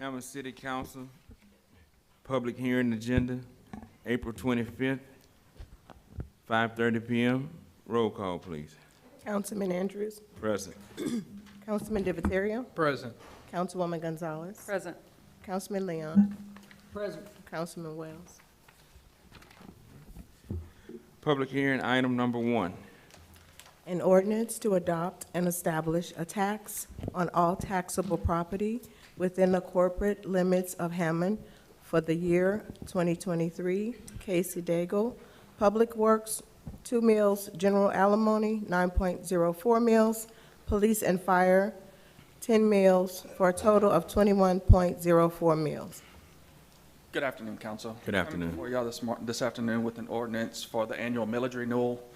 Hammond City Council, public hearing agenda, April 25th, 5:30 p.m. Roll call, please. Councilman Andrews. Present. Councilman Divatario. Present. Councilwoman Gonzalez. Present. Councilman Leon. Present. Councilman Wells. Public hearing item number 1. An ordinance to adopt and establish a tax on all taxable property within the corporate limits of Hammond for the year 2023. Casey Daigle. Public Works, 2 mills. General alimony, 9.04 mills. Police and Fire, 10 mills, for a total of 21.04 mills. Good afternoon, Council. Good afternoon. I'm before y'all this afternoon with an ordinance for the annual millage renewal.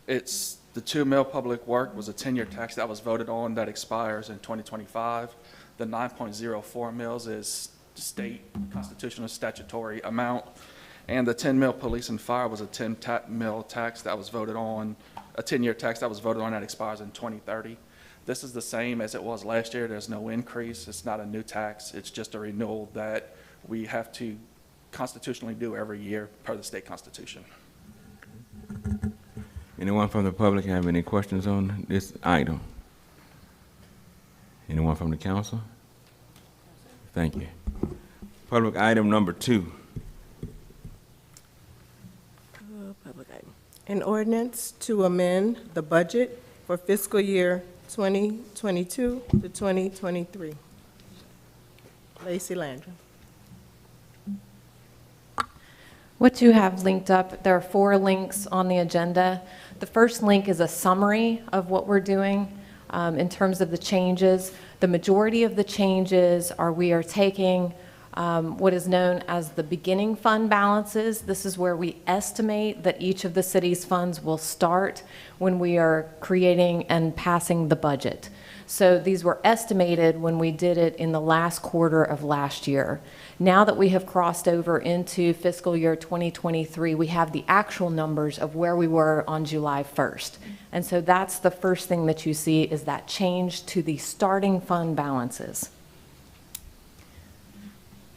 It's the 2 mil public work was a 10-year tax that was voted on that expires in 2025. The 9.04 mils is state constitutional statutory amount, and the 10 mil police and fire was a 10 mil tax that was voted on, a 10-year tax that was voted on that expires in 2030. This is the same as it was last year. There's no increase. It's not a new tax. It's just a renewal that we have to constitutionally do every year per the state constitution. Anyone from the public have any questions on this item? Anyone from the council? Thank you. Public item number 2. Public item. An ordinance to amend the budget for fiscal year 2022 to 2023. Lacey Landrum. What you have linked up, there are 4 links on the agenda. The first link is a summary of what we're doing in terms of the changes. The majority of the changes are we are taking what is known as the beginning fund balances. This is where we estimate that each of the city's funds will start when we are creating and passing the budget. So these were estimated when we did it in the last quarter of last year. Now that we have crossed over into fiscal year 2023, we have the actual numbers of where we were on July 1st. And so that's the first thing that you see is that change to the starting fund balances.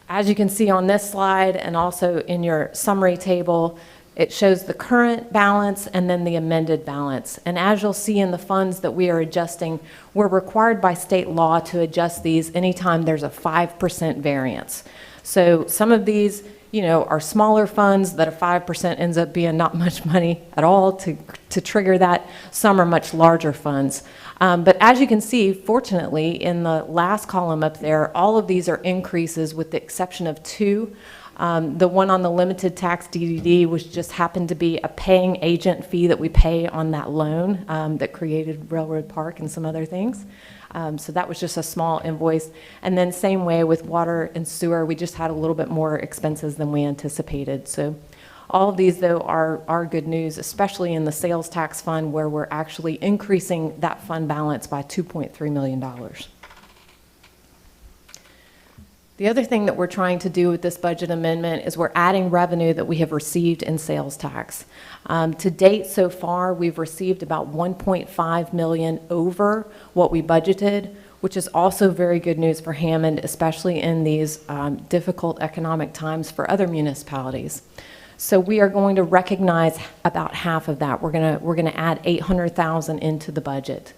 As you can see on this slide and also in your summary table, it shows the current balance and then the amended balance. And as you'll see in the funds that we are adjusting, we're required by state law to adjust these anytime there's a 5% variance. So some of these, are smaller funds that a 5% ends up being not much money at all to trigger that. Some are much larger funds. But as you can see, fortunately, in the last column up there, all of these are increases with the exception of 2. The one on the limited tax DDD was just happened to be a paying agent fee that we pay on that loan that created Railroad Park and some other things. So that was just a small invoice. And then same way with water and sewer, we just had a little bit more expenses than we anticipated. So all of these, though, are good news, especially in the sales tax fund where we're actually increasing that fund balance by $2.3 million. The other thing that we're trying to do with this budget amendment is we're adding revenue that we have received in sales tax. To date so far, we've received about $1.5 million over what we budgeted, which is also very good news for Hammond, especially in these difficult economic times for other municipalities. So we are going to recognize about half of that. We're gonna add $800,000 into the budget,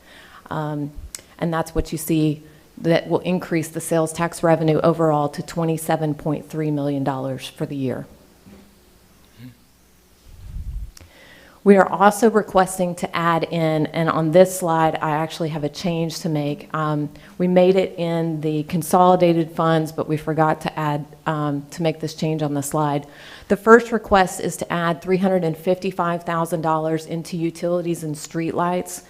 and that's what you see. That will increase the sales tax revenue overall to $27.3 million for the year. We are also requesting to add in, and on this slide, I actually have a change to make. We made it in the consolidated funds, but we forgot to add, to make this change on the slide. The first request is to add $355,000 into utilities and streetlights.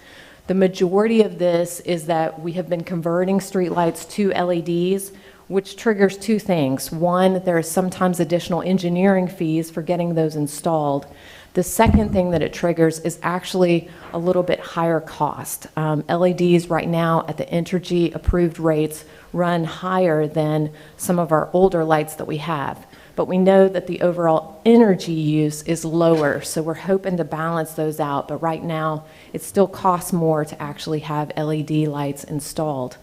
The majority of this is that we have been converting streetlights to LEDs, which triggers 2 things. One, there is sometimes additional engineering fees for getting those installed. The second thing that it triggers is actually a little bit higher cost. LEDs right now at the Entergy approved rates run higher than some of our older lights that we have. But we know that the overall energy use is lower, so we're hoping to balance those out. But right now, it still costs more to actually have LED lights installed.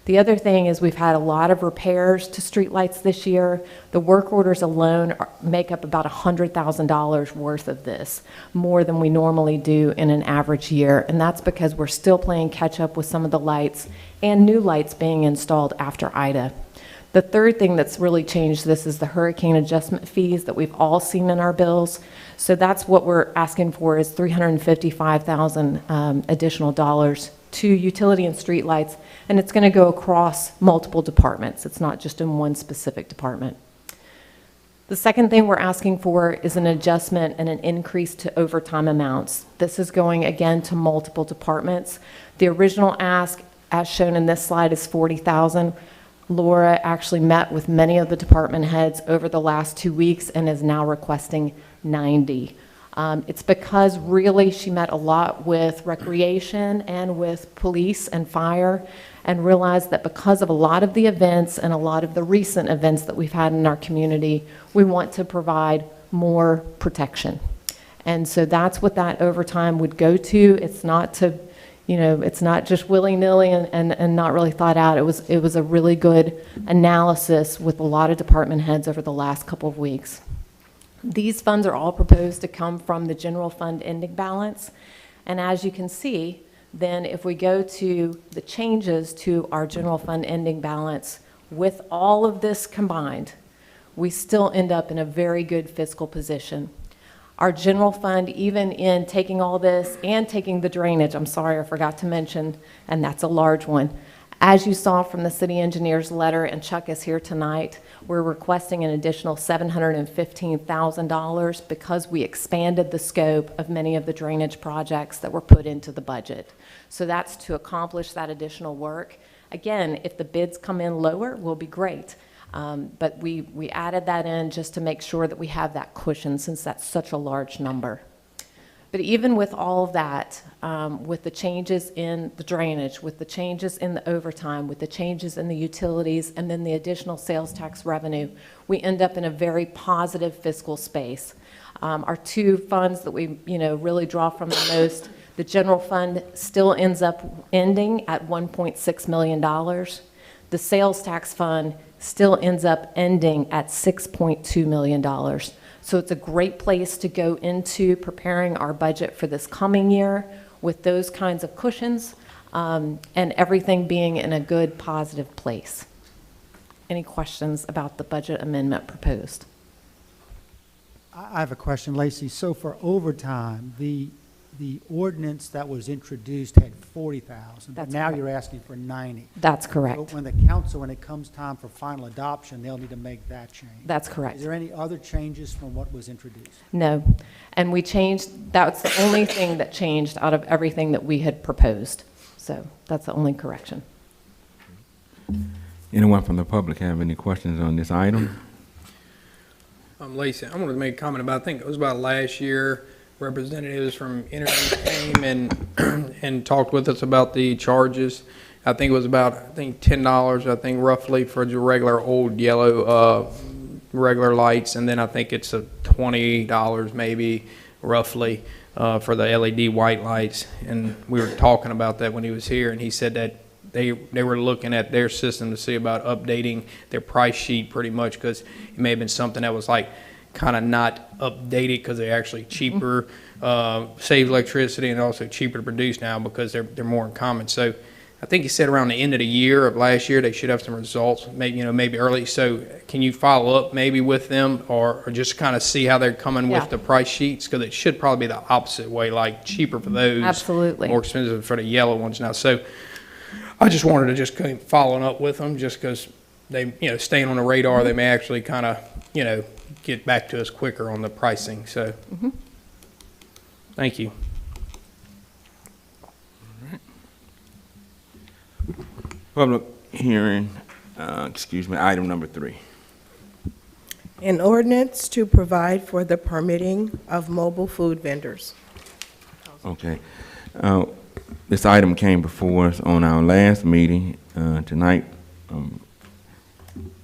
The other thing is we've had a lot of repairs to streetlights this year. The work orders alone make up about $100,000 worth of this, more than we normally do in an average year. And that's because we're still playing catch up with some of the lights and new lights being installed after Ida. The third thing that's really changed this is the hurricane adjustment fees that we've all seen in our bills. So that's what we're asking for, is $355,000 additional dollars to utility and streetlights, and it's going to go across multiple departments. It's not just in one specific department. The second thing we're asking for is an adjustment and an increase to overtime amounts. This is going again to multiple departments. The original ask, as shown in this slide, is $40,000. Laura actually met with many of the department heads over the last 2 weeks and is now requesting $90,000. It's because really she met a lot with recreation and with police and fire, and realized that because of a lot of the events and a lot of the recent events that we've had in our community, we want to provide more protection. And so that's what that overtime would go to. It's not to, it's not just willy-nilly and not really thought out. It was a really good analysis with a lot of department heads over the last couple of weeks. These funds are all proposed to come from the general fund ending balance. And as you can see, then if we go to the changes to our general fund ending balance, with all of this combined, we still end up in a very good fiscal position. Our general fund, even in taking all this and taking the drainage, I'm sorry, I forgot to mention, and that's a large one. As you saw from the city engineer's letter, and Chuck is here tonight, we're requesting an additional $715,000 because we expanded the scope of many of the drainage projects that were put into the budget. So that's to accomplish that additional work. Again, if the bids come in lower, will be great. But we added that in just to make sure that we have that cushion, since that's such a large number. But even with all of that, with the changes in the drainage, with the changes in the overtime, with the changes in the utilities, and then the additional sales tax revenue, we end up in a very positive fiscal space. Our two funds that we really draw from the most, the general fund still ends up ending at $1.6 million. The sales tax fund still ends up ending at $6.2 million. So it's a great place to go into preparing our budget for this coming year with those kinds of cushions, and everything being in a good, positive place. Any questions about the budget amendment proposed? I have a question, Lacey. So for overtime, the ordinance that was introduced had 40,000, but That's now correct. you're asking for 90. That's So correct. when the council, when it comes time for final adoption, they'll need to make that change. That's correct. Is there any other changes from what was introduced? No. And we changed, that's the only thing that changed out of everything that we had proposed. So that's the only correction. Anyone from the public have any questions on this item? Lacey, I wanted to make a comment about, I think it was about last year, representatives from Energy came and talked with us about the charges. I think it was about, $10, I think roughly for the regular old yellow, regular lights. And then I think it's $20 maybe roughly, for the LED white lights. And we were talking about that when he was here, and he said that they were looking at their system to see about updating their price sheet pretty much, because it may have been something that was like kind of not updated because they're actually cheaper, save electricity, and also cheaper to produce now because they're more in common. So I think he said around the end of the year of last year they should have some results, maybe early. So can you follow up maybe with them, or just kind of see how they're coming Yeah. with the price sheets? Because it should probably be the opposite way, like cheaper for those, Absolutely. more expensive for the yellow ones now. So I just wanted to just keep following up with them, just because they, staying on the radar, they may actually kind of, get back to us quicker on the pricing. So, thank you. Public hearing, item number 3. An ordinance to provide for the permitting of mobile food vendors. Okay. This item came before us on our last meeting. Tonight,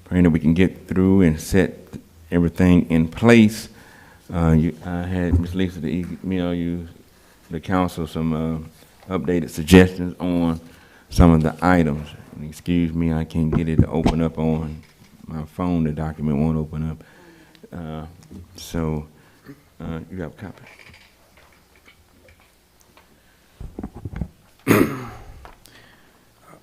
praying that we can get through and set everything in place. I had Ms. Lisa to email you, the council, some updated suggestions on some of the items. Excuse me, I can't get it to open up on my phone. The document won't open up. You have a copy?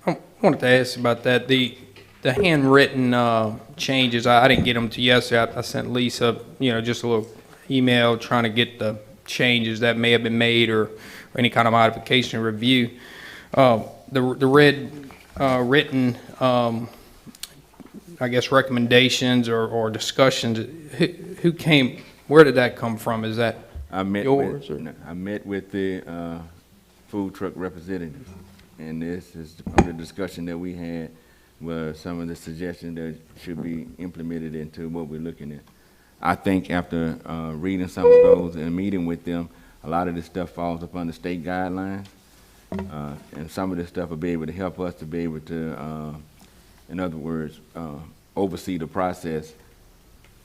I wanted to ask about that, the handwritten changes. I didn't get them to yesterday. I sent Lisa, just a little email trying to get the changes that may have been made or any kind of modification review. The written, I guess, recommendations or discussions, where did that come from? Is that yours? I met with the food truck representatives, and this is the discussion that we had was some of the suggestions that should be implemented into what we're looking at. I think after reading some of those and meeting with them, a lot of this stuff falls upon the state guidelines, and some of this stuff will be able to help us to be able to, in other words, oversee the process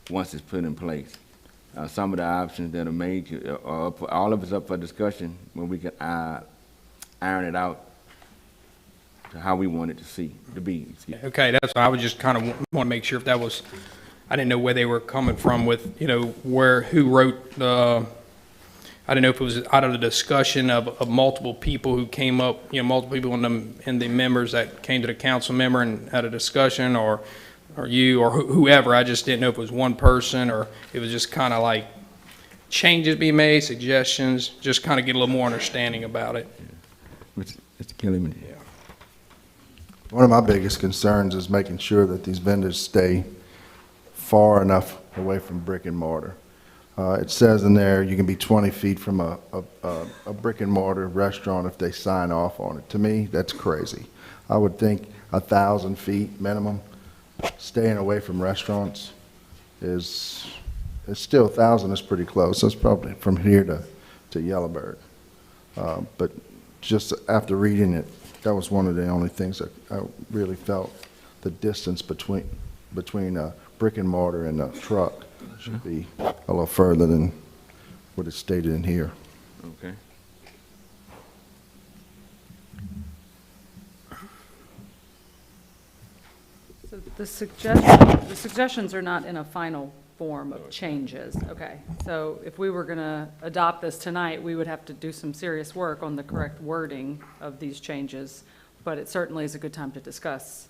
once it's put in place. Some of the options that are made, all of it's up for discussion when we can iron it out to how we want it to be. Okay, that's why I was just kind of want to make sure if that was, I didn't know where they were coming from with, who wrote the, I didn't know if it was out of the discussion of multiple people who came up, multiple people in the members that came to the council member and had a discussion, or you, or whoever. I just didn't know if it was one person or it was just kind of like changes being made, suggestions, just kind of get a little more understanding about it. Mr. Kellyman. Yeah. One of my biggest concerns is making sure that these vendors stay far enough away from brick and mortar. It says in there you can be 20 feet from a brick and mortar restaurant if they sign off on it. To me, that's crazy. I would think 1,000 feet minimum. Staying away from restaurants is still 1,000 is pretty close. That's probably from here to Yellowbird. But just after reading it, that was one of the only things that I really felt the distance between a brick and mortar and a truck should be a little further than what is stated in here. Okay. So the suggestions are not in a final form of changes. Okay, so if we were going to adopt this tonight, we would have to do some serious work on the correct wording of these changes, but it certainly is a good time to discuss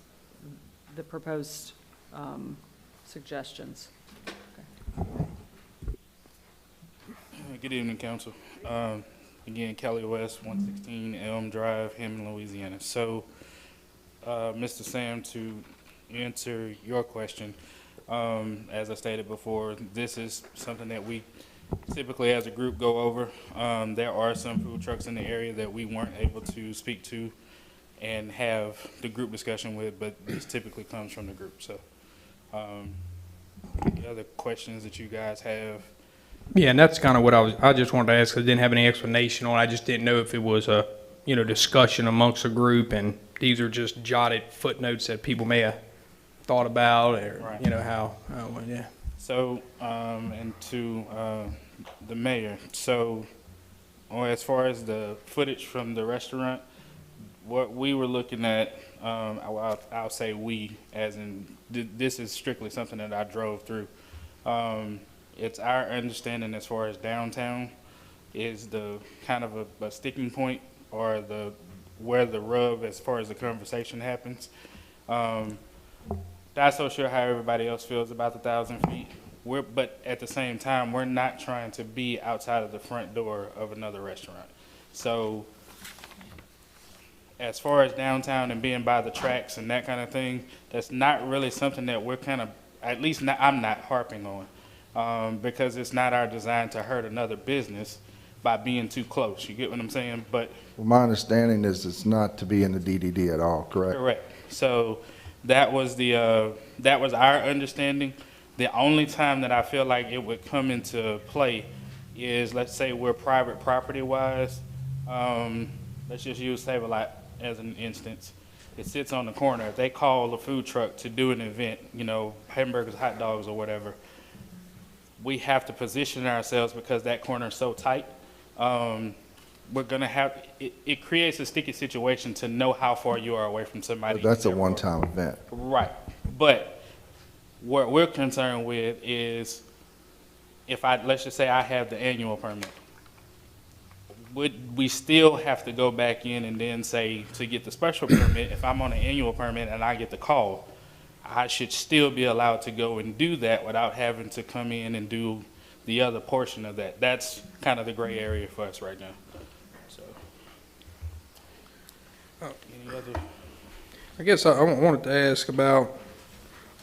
the proposed suggestions. Good evening, Council. Again, Kelly West, 116 Elm Drive, Hammond, Louisiana. So, Mr. Sam, to answer your question, as I stated before, this is something that we typically as a group go over. There are some food trucks in the area that we weren't able to speak to and have the group discussion with, but this typically comes from the group. So, any other questions that you guys have? Yeah, and that's kind of what I just wanted to ask, because I didn't have any explanation on it. I just didn't know if it was a, discussion amongst a group, and these are just jotted footnotes that people may have thought about, or, Right. how yeah. So, and to the mayor, so as far as the footage from the restaurant, what we were looking at, I'll say we, as in this is strictly something that I drove through. It's our understanding as far as downtown is the kind of a sticking point, or where the rub as far as the conversation happens. Not so sure how everybody else feels about the 1,000 feet. But at the same time, we're not trying to be outside of the front door of another restaurant. So as far as downtown and being by the tracks and that kind of thing, that's not really something that we're kind of, at least I'm not harping on, because it's not our design to hurt another business by being too close. You get what I'm saying? But Well, my understanding is it's not to be in the DDD at all, correct? correct. So that was our understanding. The only time that I feel like it would come into play is, let's say we're private property wise. Let's just use Save-A-Lot as an instance. It sits on the corner. If they call a food truck to do an event, hamburgers, hot dogs, or whatever, we have to position ourselves because that corner is so tight. we're gonna have, it creates a sticky situation to know how far you are away from somebody. That's a in their world. one-time event. Right, but what we're concerned with is if let's just say I have the annual permit, would we still have to go back in and then say to get the special permit, if I'm on an annual permit and I get the call, I should still be allowed to go and do that without having to come in and do the other portion of that? That's kind of the gray area for us right now. So, any other? I guess I wanted to ask about,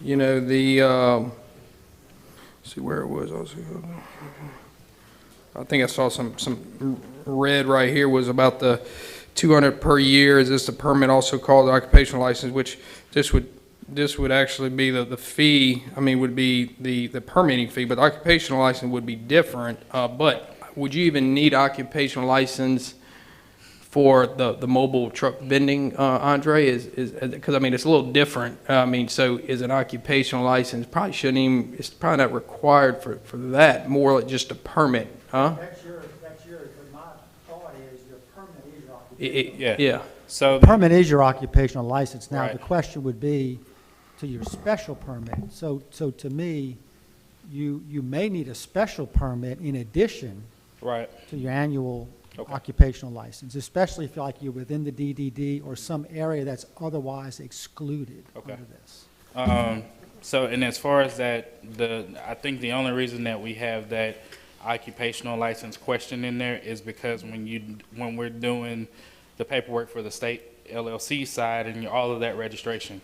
you know, the, see where it was. I think I saw some red right here was about the 200 per year. Is this the permit also called the occupational license, which this would actually be the fee, I mean, would be the permitting fee, but the occupational license would be different. But would you even need occupational license for the mobile truck vending, Andre? Because, I mean, it's a little different. I mean, so is an occupational license, probably shouldn't even, it's probably not required for that, more like just a permit, huh? That's yours, but my thought is your permit is your occupational. Yeah. Yeah. So, Permit is your occupational license. Now, Right. the question would be to your special permit. So to me, you may need a special permit in addition right, to your annual Okay. occupational license, especially if you're within the DDD or some area that's otherwise excluded Okay. under this. so, and as far as that, I think the only reason that we have that occupational license question in there is because when we're doing the paperwork for the state LLC side and all of that registration,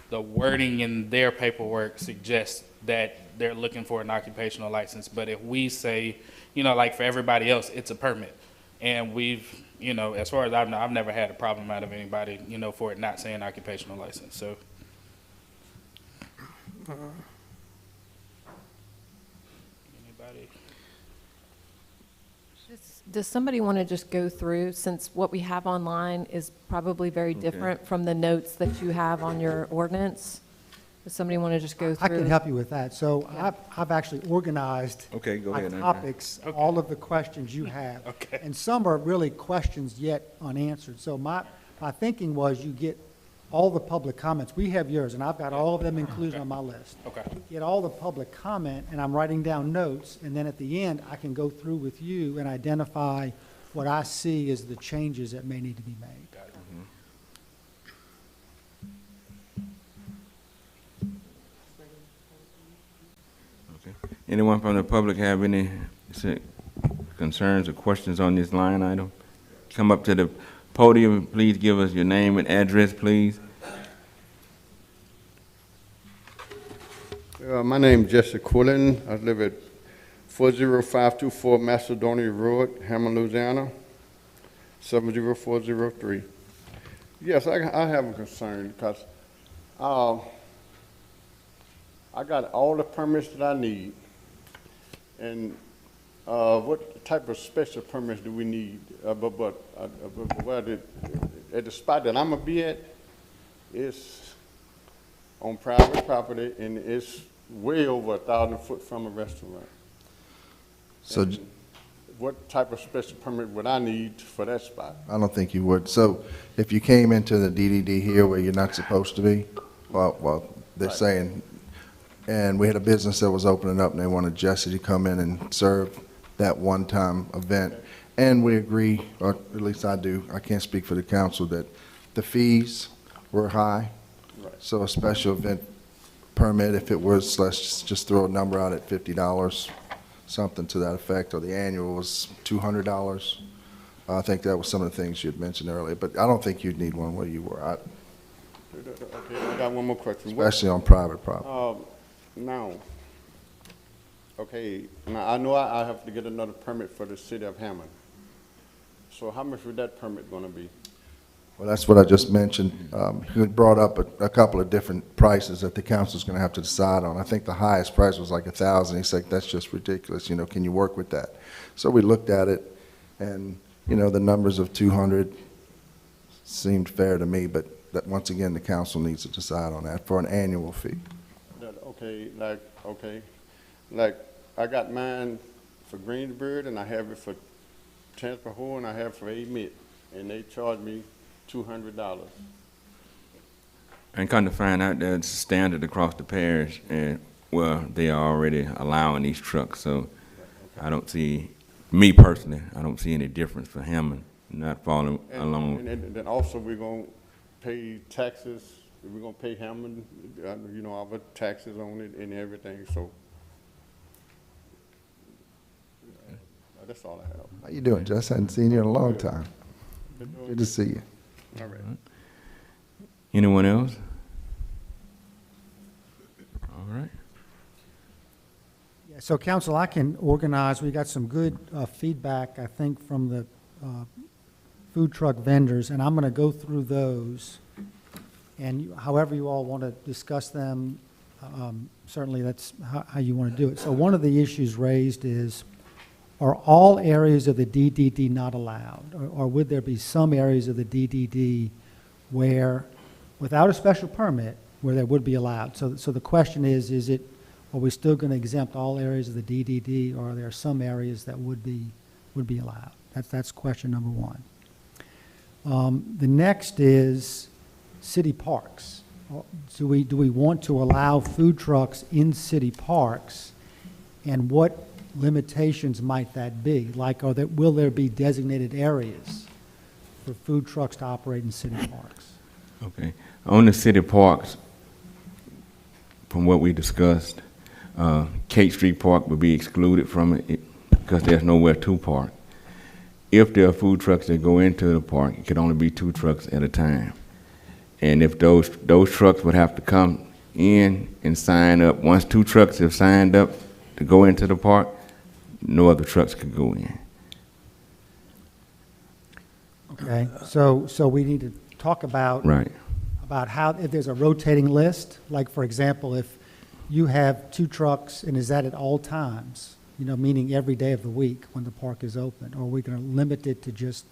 the wording in their paperwork suggests that they're looking for an occupational license. But if we say, you know, like for everybody else, it's a permit. And we've, you know, as far as I know, I've never had a problem out of anybody, you know, for it not saying occupational license, so. Anybody? Does somebody want to just go through, since what we have online is probably very different from the notes that you have on your ordinance? Does somebody want to just go through? I can help you with that. So I've actually organized Okay, go by ahead, Andre. topics, all of the questions you have. Okay. And some are really questions yet unanswered. So my thinking was you get all the public comments. We have yours, and I've got all of them included on my list. Okay. Get all the public comment, and I'm writing down notes, and then at the end, I can go through with you and identify what I see as the changes that may need to be made. Got it. Okay. Anyone from the public have any concerns or questions on this line item? Come up to the podium, please give us your name and address, please. My name is Jesse Quillen. I live at 40524 Macedonia Road, Hammond, Louisiana, 70403. Yes, I have a concern because I got all the permits that I need. And what type of special permits do we need? At the spot that I'm gonna be at, it's on private property and it's way over 1,000 foot from a restaurant. So And what type of special permit would I need for that spot? I don't think you would. So if you came into the DDD here where you're not supposed to be, well, they're Right. saying, and we had a business that was opening up and they wanted Jesse to come in and serve that one-time event. And we agree, or at least I do, I can't speak for the council, that the fees were high. Right. So a special event permit, if it was, let's just throw a number out at $50, something to that effect, or the annual was $200. I think that was some of the things you had mentioned earlier, but I don't think you'd need one where you were, Okay, I got one more question. especially on private property. Now, okay, now I know I have to get another permit for the city of Hammond. So how much would that permit gonna be? Well, that's what I just mentioned. He had brought up a couple of different prices that the council's gonna have to decide on. I think the highest price was like 1,000. He said, that's just ridiculous, can you work with that? So we looked at it, and, the numbers of 200 seemed fair to me, but that, once again, the council needs to decide on that for an annual fee. Like I got mine for Greensboro and I have it for transfer hole and I have for 8 minutes, and they charge me $200. And come to find out that it's standard across the parish, and, well, they are already allowing these trucks, so I don't see, me personally, I don't see any difference for Hammond not following along. And then also we're gonna pay taxes, we're gonna pay Hammond, you know, our taxes on it and everything, so. That's all I have. How you doing, Jess? I hadn't seen you in a long time. Good to see you. All right. Anyone else? All right. Yeah, so council, I can organize, we got some good feedback, I think, from the food truck vendors, and I'm going to go through those. And however you all want to discuss them, certainly that's how you want to do it. So one of the issues raised is, are all areas of the DDD not allowed? Or would there be some areas of the DDD where, without a special permit, where they would be allowed? So the question is are we still going to exempt all areas of the DDD, or are there some areas that would be allowed? That's question number one. The next is city parks. Do we want to allow food trucks in city parks, and what limitations might that be? Like, will there be designated areas for food trucks to operate in city parks? Okay. On the city parks, from what we discussed, Kate Street Park would be excluded from it because there's nowhere to park. If there are food trucks that go into the park, it could only be 2 trucks at a time. And if those trucks would have to come in and sign up, once 2 trucks have signed up to go into the park, no other trucks could go in. Okay, so we need to talk about Right. about how, if there's a rotating list, like, for example, if you have 2 trucks, and is that at all times? You know, meaning every day of the week when the park is open? Or are we going to limit it to just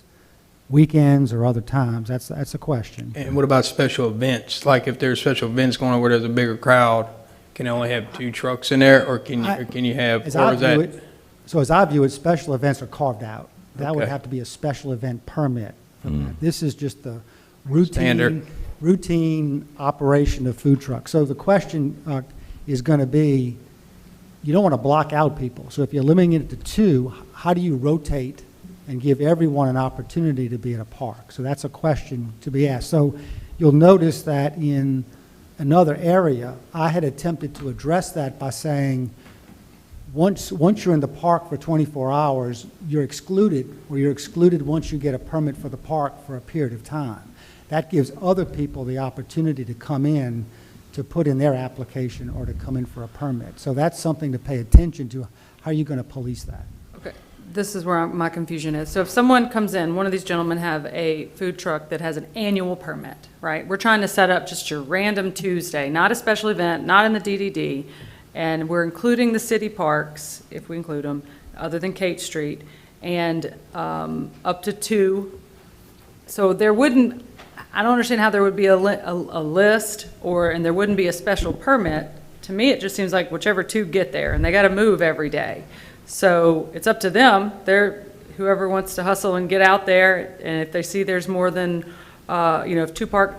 weekends or other times? That's a question. And what about special events? Like if there's special events going on where there's a bigger crowd, can you only have 2 trucks in there, or can you have, As or I is that? view it, so as I view it, special events are carved out. That would Okay. have to be a special event permit for Mm. that. This is just the Standard. routine operation of food trucks. So the question is going to be, you don't want to block out people. So if you're limiting it to 2, how do you rotate and give everyone an opportunity to be at a park? So that's a question to be asked. So you'll notice that in another area, I had attempted to address that by saying, once you're in the park for 24 hours, you're excluded once you get a permit for the park for a period of time. That gives other people the opportunity to come in to put in their application or to come in for a permit. So that's something to pay attention to. How are you going to police that? Okay, this is where my confusion is. So if someone comes in, one of these gentlemen have a food truck that has an annual permit, right? We're trying to set up just your random Tuesday, not a special event, not in the DDD, and we're including the city parks, if we include them, other than Kate Street, and up to 2. So there wouldn't, I don't understand how there would be a list, and there wouldn't be a special permit. To me, it just seems like whichever 2 get there, and they got to move every day. So it's up to them. Whoever wants to hustle and get out there, and if they see there's more than, if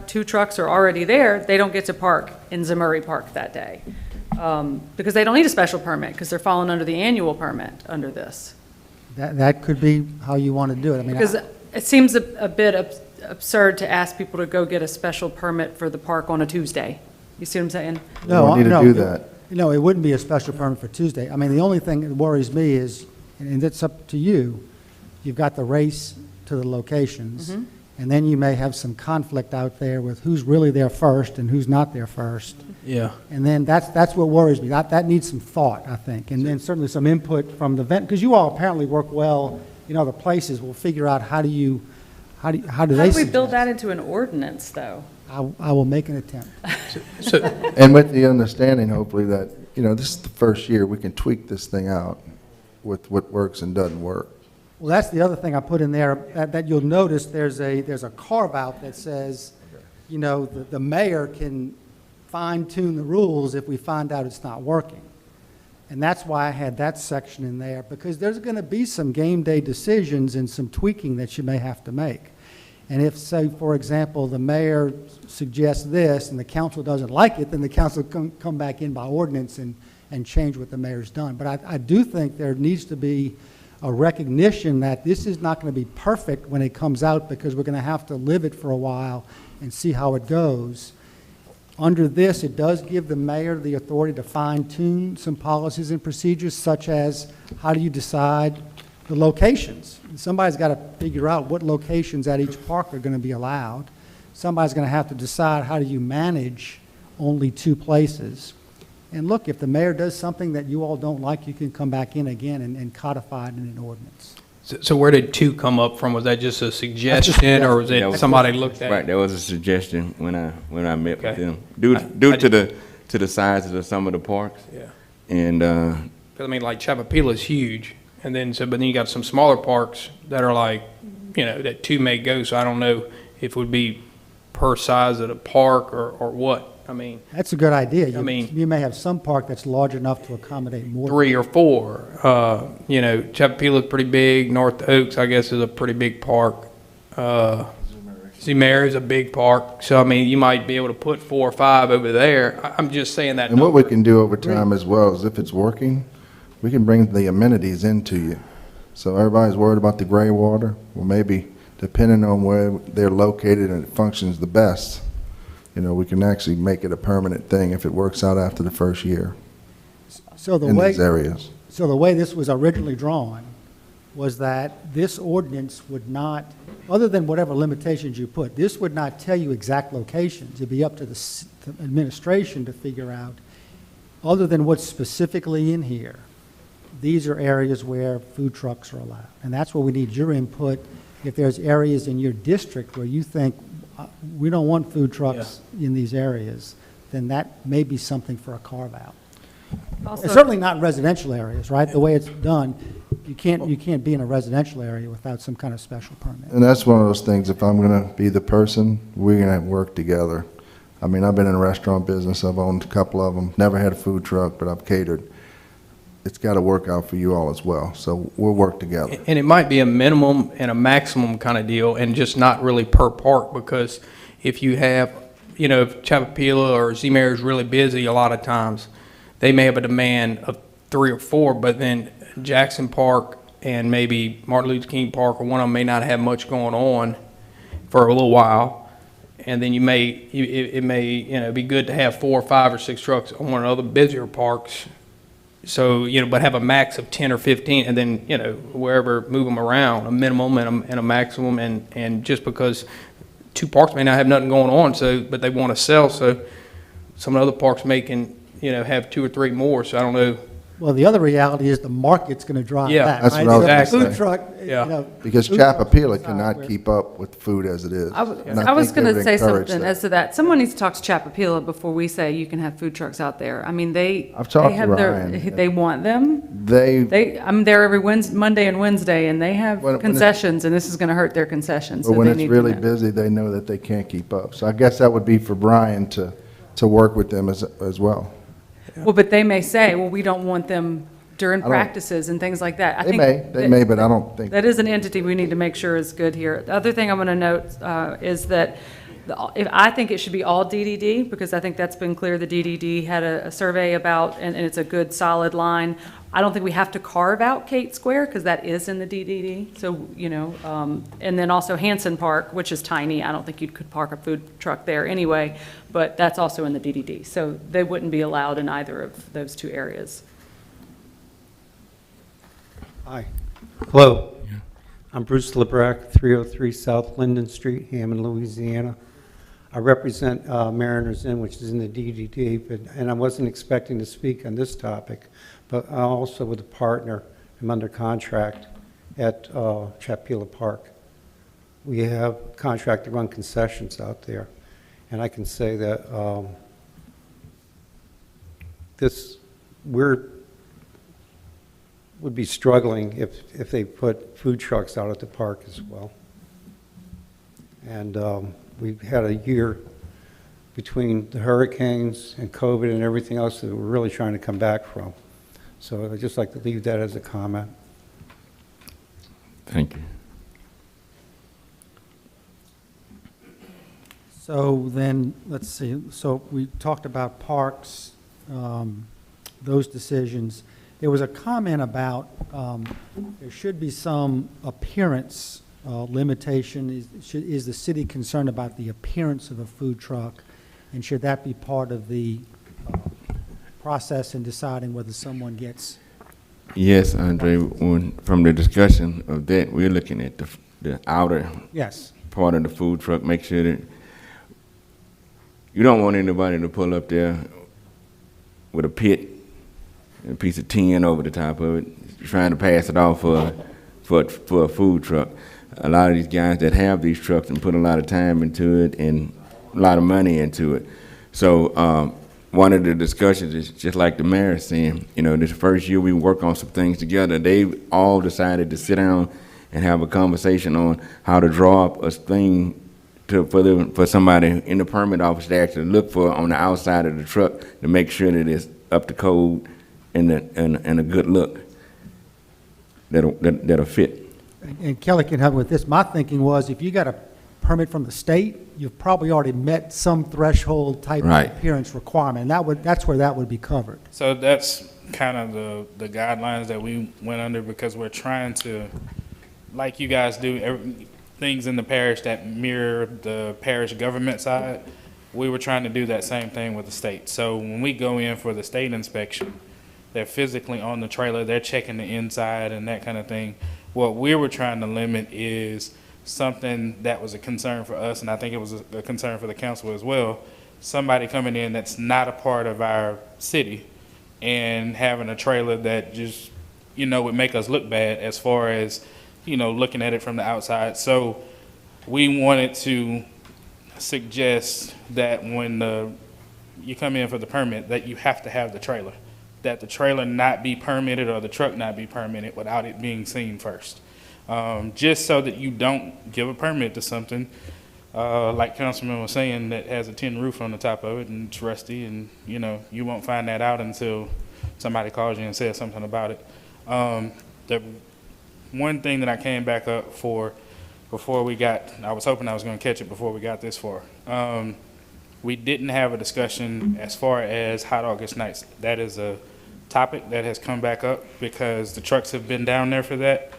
2 trucks are already there, they don't get to park in Zamurray Park that day. Because they don't need a special permit, because they're falling under the annual permit under this. That could be how you want to do it. I mean, Because it seems a bit absurd to ask people to go get a special permit for the park on a Tuesday. You see what I'm saying? We don't need to do that. No, it wouldn't be a special permit for Tuesday. I mean, the only thing that worries me is, and it's up to you, you've got the race to the locations, and then you may have some conflict out there with who's really there first and who's not there first. Yeah. And then that's what worries me. That needs some thought, I think, and then certainly some input from the because you all apparently work well in other places. We'll figure out how do they How do we build that into an ordinance, though? I will make an attempt. So, And with the understanding, hopefully, that, this is the first year we can tweak this thing out with what works and doesn't work. Well, that's the other thing I put in there, that you'll notice there's a carve-out that says, the mayor can fine-tune the rules if we find out it's not working. And that's why I had that section in there, because there's going to be some game day decisions and some tweaking that you may have to make. And if, say, for example, the mayor suggests this and the council doesn't like it, then the council can come back in by ordinance and change what the mayor's done. But I do think there needs to be a recognition that this is not going to be perfect when it comes out, because we're going to have to live it for a while and see how it goes. Under this, it does give the mayor the authority to fine-tune some policies and procedures, such as how do you decide the locations? Somebody's got to figure out what locations at each park are going to be allowed. Somebody's going to have to decide how do you manage only 2 places. And look, if the mayor does something that you all don't like, you can come back in again and codify it in an ordinance. So where did 2 come up from? Was that just a suggestion, or was it somebody looked at? Right, there was a suggestion when I met with Okay. them, due to the size of some of the parks. Yeah. And, 'Cause I mean, like Chapapilla is huge, and then, but then you got some smaller parks that are like, that 2 may go, so I don't know if it would be per size of the park or what. I mean, That's a good idea. I mean- You may have some park that's large enough to accommodate more. 3 or 4. Chapapilla is pretty big. North Oaks, I guess, is a pretty big park. Zumeri is a big park. So, I mean, you might be able to put 4 or 5 over there. I'm just saying that. And what we can do over time as well is, if it's working, we can bring the amenities into you. So everybody's worried about the gray water. Well, maybe depending on where they're located and it functions the best, we can actually make it a permanent thing if it works out after the first year So the in way, these areas. so the way this was originally drawn was that this ordinance would not, other than whatever limitations you put, this would not tell you exact locations. It'd be up to the administration to figure out, other than what's specifically in here, these are areas where food trucks are allowed. And that's where we need your input. If there's areas in your district where you think, we don't want food trucks in these areas, then that may be something for a carve-out. Also- It's certainly not residential areas, right? The way it's done, you can't be in a residential area without some kind of special permit. And that's one of those things, if I'm going to be the person, we're going to work together. I mean, I've been in the restaurant business, I've owned a couple of them, never had a food truck, but I've catered. It's got to work out for you all as well, so we'll work together. And it might be a minimum and a maximum kind of deal, and just not really per park, because if you have, if Chapapilla or Zumeri is really busy a lot of times, they may have a demand of 3 or 4, but then Jackson Park and maybe Martin Luther King Park, or one of them may not have much going on for a little while. And then it may, be good to have 4 or 5 or 6 trucks on one of the other busier parks. So, but have a max of 10 or 15, and then, wherever, move them around, a minimum and a maximum, and just because 2 parks may not have nothing going on, but they want to sell, so some of the other parks have 2 or 3 more, so I don't know. Well, the other reality is the market's going to drive Yeah, that, that's right? what I was So gonna the food say. truck, Yeah. Because food trucks Chapapilla decide cannot where- keep up with food as it is. And I was think going they to would say encourage something that. as to that. Someone needs to talk to Chapapilla before we say you can have food trucks out there. I mean, I've talked they to have Ryan. they want them. I'm there every Monday and Wednesday, and they have When it's- concessions, and this is going to hurt their concessions. But so when they it's need to really know. busy, they know that they can't keep up. So I guess that would be for Brian to work with them as well. Well, but they may say, well, we don't want them during don't- practices and things like that. I They think they may, but I don't think. that is an entity we need to make sure is good here. The other thing I'm going to note is that I think it should be all DDD, because I think that's been clear. The DDD had a survey about, and it's a good solid line. I don't think we have to carve out Kate Square, because that is in the DDD. So, and then also Hanson Park, which is tiny. I don't think you could park a food truck there anyway, but that's also in the DDD. So they wouldn't be allowed in either of those 2 areas. Hi. Hello. I'm Bruce LeBrecq, 303 South Linden Street, Hammond, Louisiana. I represent Mariners Inn, which is in the DDD, and I wasn't expecting to speak on this topic, but I also with a partner, I'm under contract at Chapapilla Park. We have a contract to run concessions out there, and I can say that would be struggling if they put food trucks out at the park as well. And we've had a year between the hurricanes and COVID and everything else that we're really trying to come back from. So I'd just like to leave that as a comment. Thank you. So then, let's see, so we talked about parks, those decisions. There was a comment about there should be some appearance limitation. Is the city concerned about the appearance of a food truck? And should that be part of the process in deciding whether someone gets? Yes, Andre, from the discussion of that, we're looking at the outer Yes. part of the food truck, make sure that you don't want anybody to pull up there with a pit and a piece of tin over the top of it, trying to pass it off for a food truck. A lot of these guys that have these trucks and put a lot of time into it and a lot of money into it. So one of the discussions is just like the mayor saying, you know, this first year we work on some things together. They all decided to sit down and have a conversation on how to draw up a thing for somebody in the permit office to actually look for on the outside of the truck to make sure that it's up to code and a good look that'll fit. And Kelly can help with this. My thinking was if you got a permit from the state, you've probably already met some threshold type Right. of appearance requirement. That's where that would be covered. So that's kind of the guidelines that we went under because we're trying to, like you guys do, things in the parish that mirror the parish government side. We were trying to do that same thing with the state. So when we go in for the state inspection, they're physically on the trailer, they're checking the inside and that kind of thing. What we were trying to limit is something that was a concern for us, and I think it was a concern for the council as well. Somebody coming in that's not a part of our city and having a trailer that just, you know, would make us look bad as far as, you know, looking at it from the outside. So we wanted to suggest that when you come in for the permit, that you have to have the trailer, that the trailer not be permitted or the truck not be permitted without it being seen first. Just so that you don't give a permit to something, like Councilman was saying, that has a tin roof on the top of it and it's rusty, and, you know, you won't find that out until somebody calls you and says something about it. The one thing that I came back up for before we got, I was hoping I was going to catch it before we got this far. We didn't have a discussion as far as Hot August Nights. That is a topic that has come back up because the trucks have been down there for that.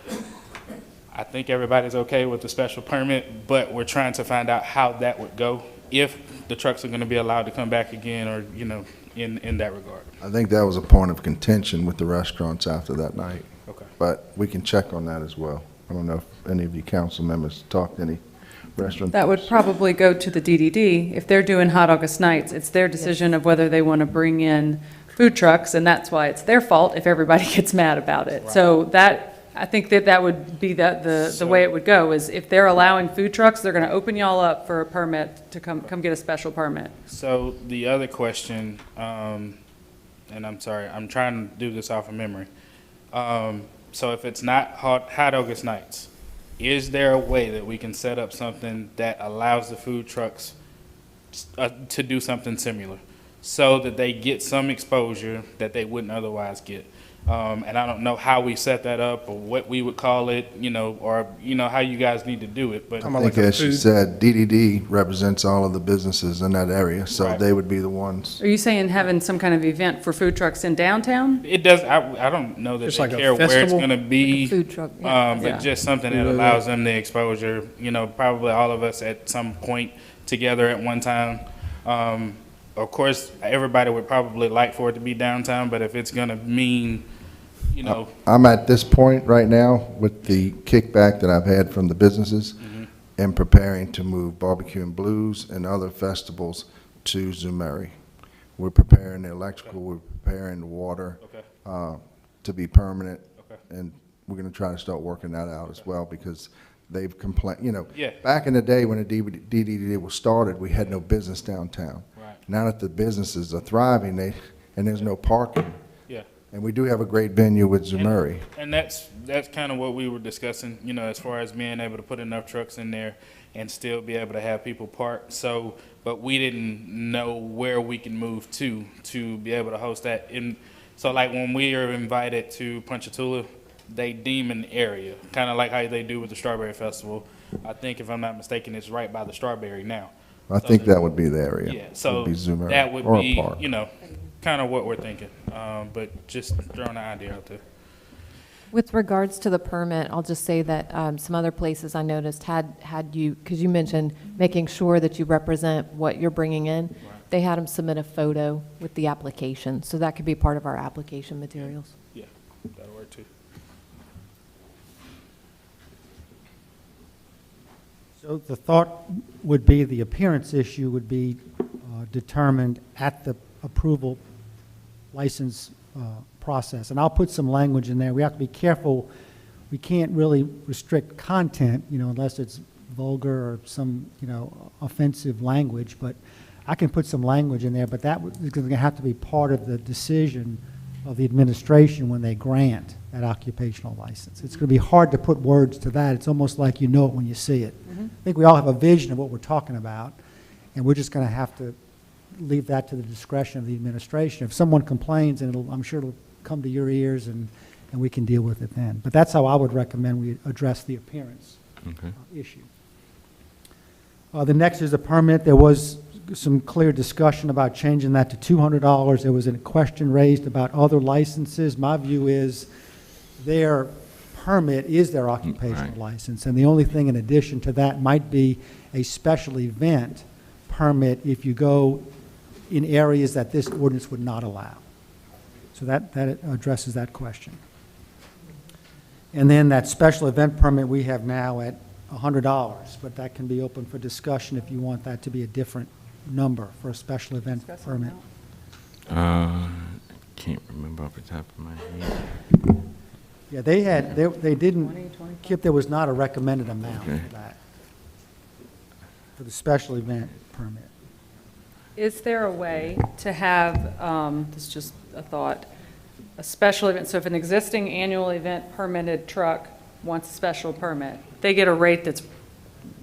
I think everybody's okay with the special permit, but we're trying to find out how that would go if the trucks are going to be allowed to come back again, or, you know, in that regard. I think that was a point of contention with the restaurants after that night. Okay. But we can check on that as well. I don't know if any of you council members talked to any restaurant. That would probably go to the DDD. If they're doing Hot August Nights, it's their decision of whether they want to bring in food trucks, and that's why it's their fault if everybody gets mad about it. Right. So that, I think that would be the way it would go, is if they're allowing food trucks, they're going to open y'all up for a permit to come get a special permit. So the other question, and I'm sorry, I'm trying to do this off of memory. So if it's not Hot August Nights, is there a way that we can set up something that allows the food trucks to do something similar so that they get some exposure that they wouldn't otherwise get? And I don't know how we set that up or what we would call it, you know, or, you know, how you guys need to do it. But I think, as she said, DDD represents all of the businesses in that area, so Right. they would be the ones. Are you saying having some kind of event for food trucks in downtown? it does, I don't know that Just they like a care where it's festival? going to be. Food truck, Yeah. But just something that allows them the exposure, you know, probably all of us at some point together at one time. Of course, everybody would probably like for it to be downtown, but if it's going to mean, you know, I'm at this point right now with the kickback that I've had from the businesses and preparing to move Barbecue and Blues and other festivals to Zumeri. We're preparing the electrical, we're preparing the water Okay. to be permanent. Okay. And we're going to try to start working that out as well, because they've complained, you know, Yeah. back in the day when the DDD was started, we had no business downtown. Right. Now that the businesses are thriving, and there's no parking, yeah. and we do have a great venue with Zumeri. And that's kind of what we were discussing, you know, as far as being able to put enough trucks in there and still be able to have people park. So, but we didn't know where we can move to be able to host that. And So like when we are invited to Ponchatoula, they deem an area, kind of like how they do with the Strawberry Festival. I think if I'm not mistaken, it's right by the Strawberry now. I think that would be the area. Yeah, so Would be Zoom that would or a be, park. you know, kind of what we're thinking. But just throwing the idea out there. With regards to the permit, I'll just say that some other places I noticed had you, because you mentioned making sure that you represent what you're bringing in. They had them submit a photo with the application, so that could be part of our application materials. Yeah, that'll work too. So the thought would be the appearance issue would be determined at the approval license process. And I'll put some language in there. We have to be careful. We can't really restrict content, unless it's vulgar or some, offensive language. But I can put some language in there, but that is going to have to be part of the decision of the administration when they grant that occupational license. It's going to be hard to put words to that. It's almost like you know it when you see it. I think we all have a vision of what we're talking about, and we're just going to have to leave that to the discretion of the administration. If someone complains, and I'm sure it'll come to your ears, and we can deal with it then. But that's how I would recommend we address the appearance issue. The next is a permit. There was some clear discussion about changing that to $200. There was a question raised about other licenses. My view is their permit is their occupational license, and the only thing in addition to that might be a special event permit if you go in areas that this ordinance would not allow. So that addresses that question. And then that special event permit we have now at $100, but that can be open for discussion if you want that to be a different number for a special event permit. Can't remember off the top of my head. Yeah, they didn't, Kip, there was not a recommended amount for that, for the special event permit. Is there a way to have, this is just a thought, a special event, so if an existing annual event permitted truck wants a special permit, they get a rate that's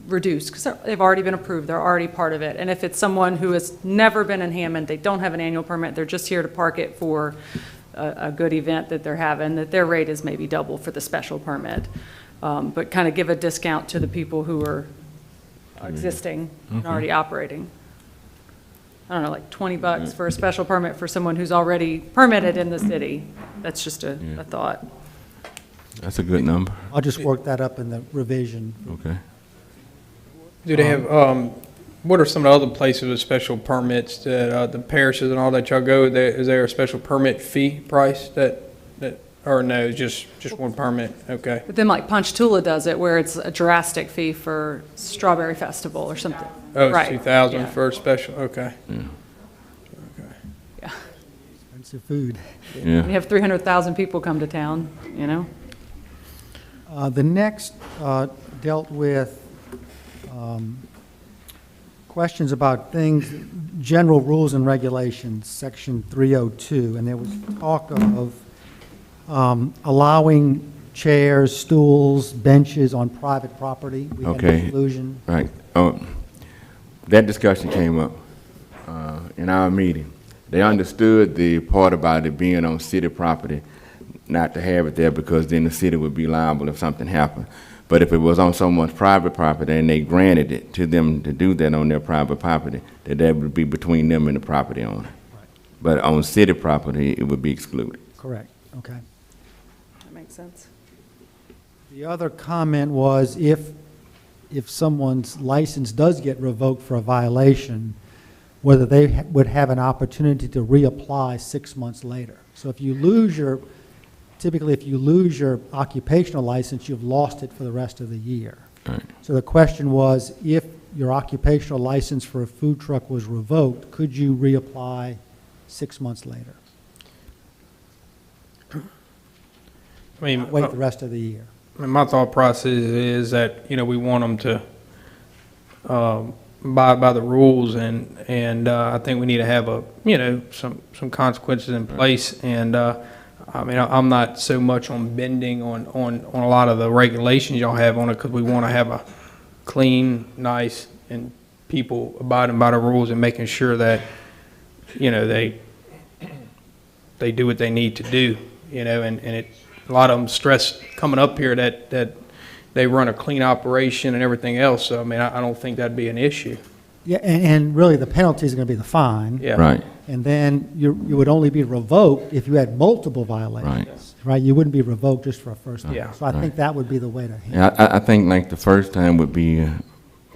reduced, because they've already been approved, they're already part of it. And if it's someone who has never been in Hammond, they don't have an annual permit, they're just here to park it for a good event that they're having, that their rate is maybe double for the special permit. But kind of give a discount to the people who are existing and already operating. I don't know, like $20 for a special permit for someone who's already permitted in the city. That's just a thought. That's a good number. I'll just work that up in the revision. Okay. Do they have, what are some of the other places with special permits that, the parishes and all that y'all go, is there a special permit fee price that, or no, just one permit? Okay. But then like Ponchatoula does it, where it's a drastic fee for Strawberry Festival or something. Oh, it's Right, 2,000 yeah. for a special, okay. Okay. Yeah. Expensive food. Yeah. You have 300,000 people come to town, The next dealt with questions about things, general rules and regulations, section 302, and there was talk of allowing chairs, stools, benches on private property. We had a Okay. conclusion. Right. That discussion came up in our meeting. They understood the part about it being on city property, not to have it there because then the city would be liable if something happened. But if it was on someone's private property and they granted it to them to do that on their private property, that would be between them and the property owner. But on city property, it would be excluded. Correct, okay. That makes sense. The other comment was if someone's license does get revoked for a violation, whether they would have an opportunity to reapply 6 months later. So if you lose typically if you lose your occupational license, you've lost it for the rest of the year. Right. So the question was, if your occupational license for a food truck was revoked, could you reapply 6 months later? I mean, Wait the rest of the year. my thought process is that, we want them to abide by the rules, and I think we need to have some consequences in place. And I'm not so much on bending on a lot of the regulations y'all have on it, because we want to have a clean, nice, and people abiding by the rules and making sure that, they do what they need to do, you know, and a lot of them stress coming up here that they run a clean operation and everything else. So, I mean, I don't think that'd be an issue. Yeah, and really the penalty is going to be the fine. Yeah. Right, And then you would only be revoked if you had multiple violations. Right? You wouldn't be revoked just for a first time. Yeah. So I think Right. that would be the way to handle it. yeah, I think like the first time would be a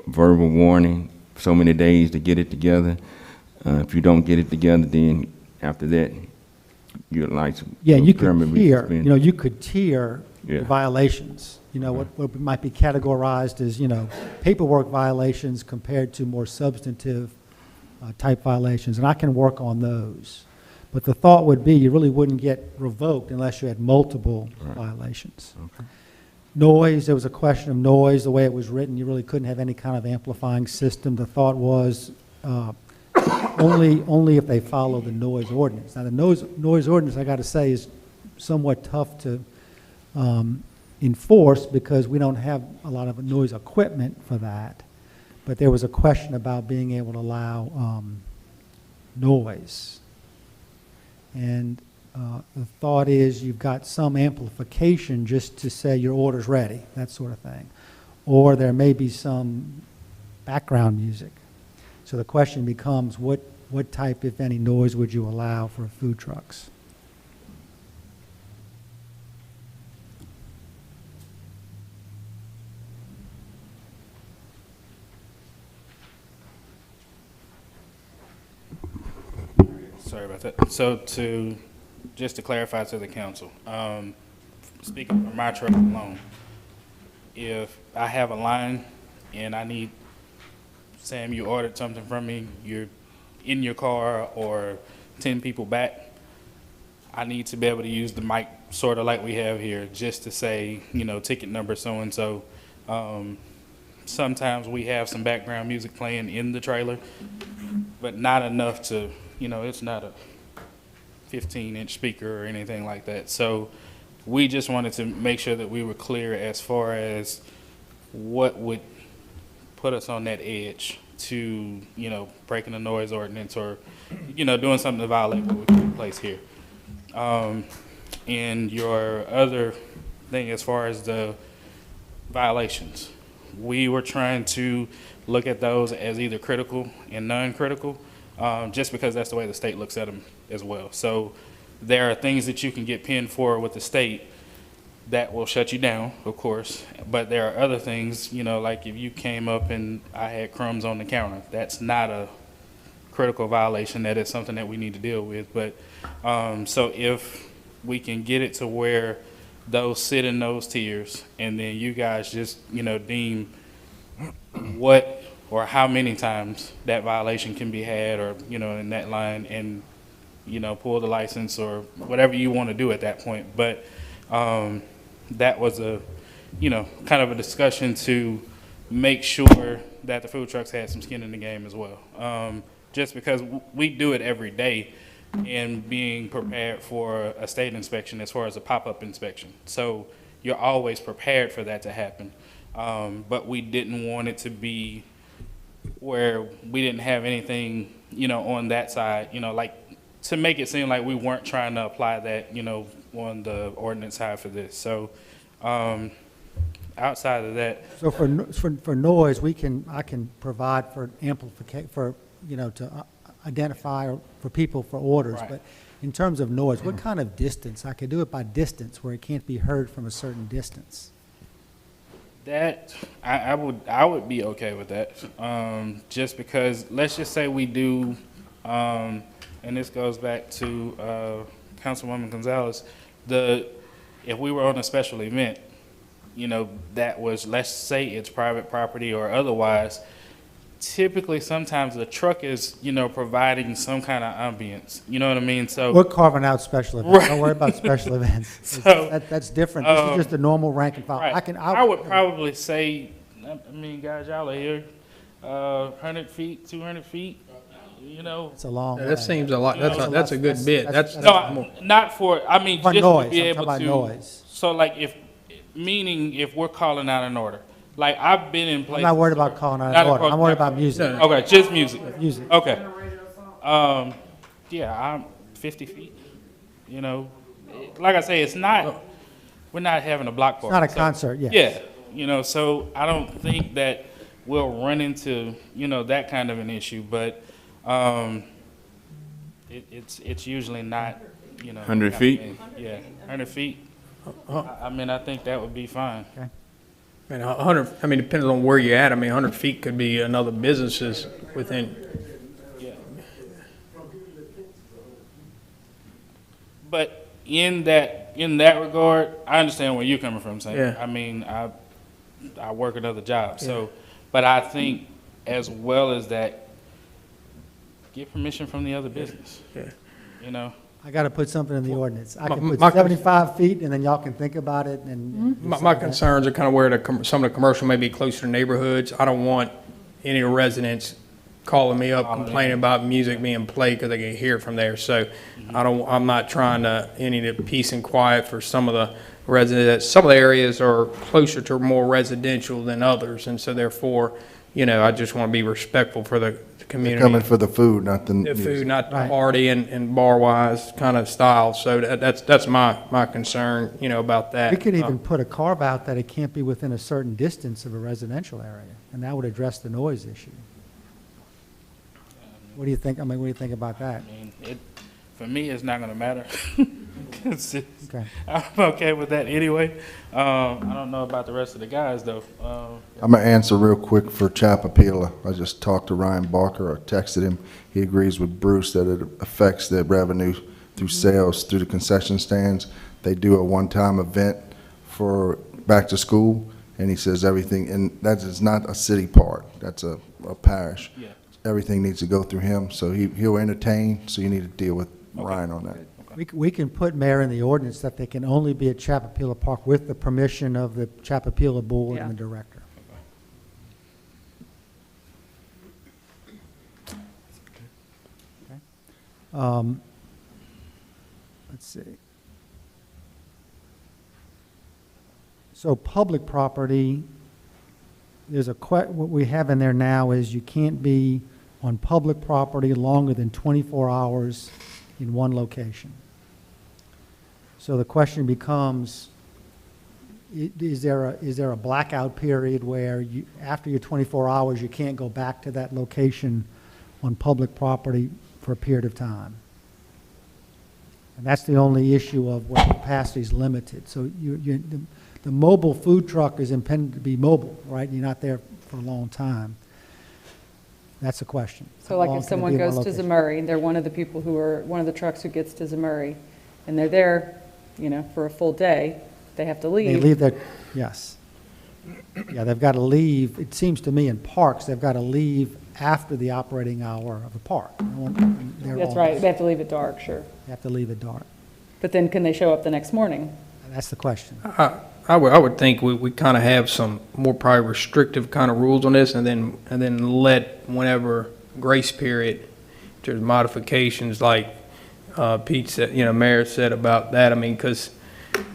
verbal warning, so many days to get it together. If you don't get it together, then after that, your license. Yeah, will you could permanently tier, suspended. you know, you could tier Yeah. the violations. You know, what might be categorized as, you know, paperwork violations compared to more substantive type violations, and I can work on those. But the thought would be you really wouldn't get revoked unless you had multiple violations. Noise, there was a question of noise, the way it was written, you really couldn't have any kind of amplifying system. The thought was only if they follow the noise ordinance. Now, the noise ordinance, I got to say, is somewhat tough to enforce because we don't have a lot of noise equipment for that. But there was a question about being able to allow noise. And the thought is you've got some amplification just to say your order's ready, that sort of thing. Or there may be some background music. So the question becomes what type, if any, noise would you allow for food trucks? Sorry about that. So just to clarify to the council, speaking for my truck alone, if I have a line and I need, Sam, you ordered something from me, you're in your car or 10 people back, I need to be able to use the mic sort of like we have here just to say, you know, ticket number so-and-so. Sometimes we have some background music playing in the trailer, but not enough to, you know, it's not a 15-inch speaker or anything like that. So we just wanted to make sure that we were clear as far as what would put us on that edge to, you know, breaking the noise ordinance or, you know, doing something to violate what we put in place here. And your other thing as far as the violations, we were trying to look at those as either critical and non-critical, just because that's the way the state looks at them as well. So there are things that you can get pinned for with the state that will shut you down, of course, but there are other things, you know, like if you came up and I had crumbs on the counter, that's not a critical violation. That is something that we need to deal with. But so if we can get it to where those sit in those tiers, and then you guys just, you know, deem what or how many times that violation can be had, or, you know, in that line, and, you know, pull the license or whatever you want to do at that point. But that was a, you know, kind of a discussion to make sure that the food trucks had some skin in the game as well. Just because we do it every day, and being prepared for a state inspection as far as a pop-up inspection. So you're always prepared for that to happen. But we didn't want it to be where we didn't have anything, you know, on that side, you know, like to make it seem like we weren't trying to apply that, you know, on the ordinance side for this. So outside of that. So for noise, I can provide for amplification, for, you know, to identify for people for orders. Right. But in terms of noise, what kind of distance? I could do it by distance where it can't be heard from a certain distance. That I would be okay with that, just because let's just say we do, and this goes back to Councilwoman Gonzalez, if we were on a special event, you know, that was, let's say it's private property or otherwise, typically sometimes the truck is, you know, providing some kind of ambience, you know what I mean? So We're carving out special events. Right. Don't worry about special events. So, That's different. This is just the normal rank and file. right. I would probably say, I mean, guys, y'all are here, 100 feet, 200 feet, you know. It's a long way. That seems a lot, that's a good bit. that's- That's Not for, I mean, For just noise, to be I'm able talking to. about noise. So like if we're calling out an order, like I've been in places. I'm not worried about calling out Not an order. I'm worried about No, music. no. Okay, just music. Music. Okay. Yeah, I'm 50 feet. you know, like I say, we're not having a block party. It's not a So, concert, yes. Yeah, you know, so I don't think that we'll run into, you know, that kind of an issue, but, it's usually not, you know. 100 feet? Yeah, 100 feet. I mean, I think that would be fine. I mean, 100, I mean, depending on where you're at, I mean, 100 feet could be another businesses within, Yeah. But in that regard, I understand where you're coming from, Sam. Yeah. I mean, I work another job, so, but I think as well as that, get permission from the other business. Yeah. You know? I got to put something in the ordinance. I can put my- 75 feet, and then y'all can think about it, and. my concerns are kind of where some of the commercial may be closer to neighborhoods. I don't want any residents calling me up complaining about music being played because they can hear it from there. So I'm not trying to, any of the peace and quiet for some of the residents. Some of the areas are closer to more residential than others, and so therefore, you know, I just want to be respectful for the community. Coming for the food, not the The music. food, not the Right. party and bar-wise kind of style. So that's my concern, you know, about that. We could even put a carve out that it can't be within a certain distance of a residential area, and that would address the noise issue. What do you think, I mean, what do you think about that? I mean, for me, it's not gonna matter. 'Cause Okay. I'm okay with that anyway. I don't know about the rest of the guys, though. I'm going to answer real quick for Chapapila. I just talked to Ryan Barker, I texted him. He agrees with Bruce that it affects the revenue through sales, through the concession stands. They do a one-time event for back to school, and he says everything, and that is not a city park, that's a parish. Yeah. Everything needs to go through him, so he'll entertain, so you need to deal with Ryan on that. We can put, Mayor, in the ordinance that they can only be at Chapapila Park with the permission of the Chapapila Board and the director. Okay. Let's see. So public property, there's what we have in there now is you can't be on public property longer than 24 hours in one location. So the question becomes, is there a blackout period where you, after your 24 hours, you can't go back to that location on public property for a period of time? And that's the only issue of where capacity is limited. So the mobile food truck is intended to be mobile, right? You're not there for a long time. That's the question. So How like long if can it someone be in one goes to location? Zamurray, they're one of the people who are, one of the trucks who gets to Zamurray, and they're there, you know, for a full day, they have to They leave. leave their, yes. Yeah, they've got to leave, it seems to me in parks, they've got to leave after the operating hour of the park. That's right, they have to leave at dark, sure. They have to leave at dark. But then can they show up the next morning? And that's the question. I would think we kind of have some more probably restrictive kind of rules on this, and then let whenever grace period, if there's modifications like Pete said, you know, Mayor said about that. I mean, because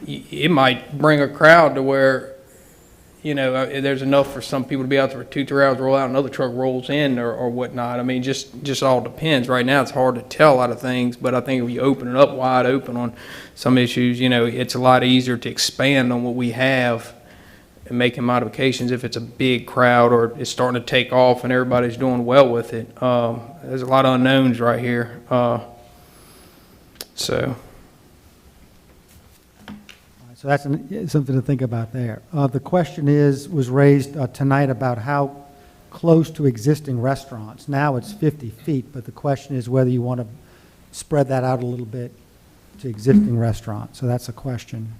it might bring a crowd to where, you know, there's enough for some people to be out there for 2-3 hours, roll out, another truck rolls in or whatnot. I mean, just all depends. Right now, it's hard to tell a lot of things, but I think if you open it up wide open on some issues, you know, it's a lot easier to expand on what we have and making modifications if it's a big crowd or it's starting to take off and everybody's doing well with it. There's a lot of unknowns right here. So that's something to think about there. The question was raised tonight about how close to existing restaurants. Now it's 50 feet, but the question is whether you want to spread that out a little bit to existing restaurants. So that's a question.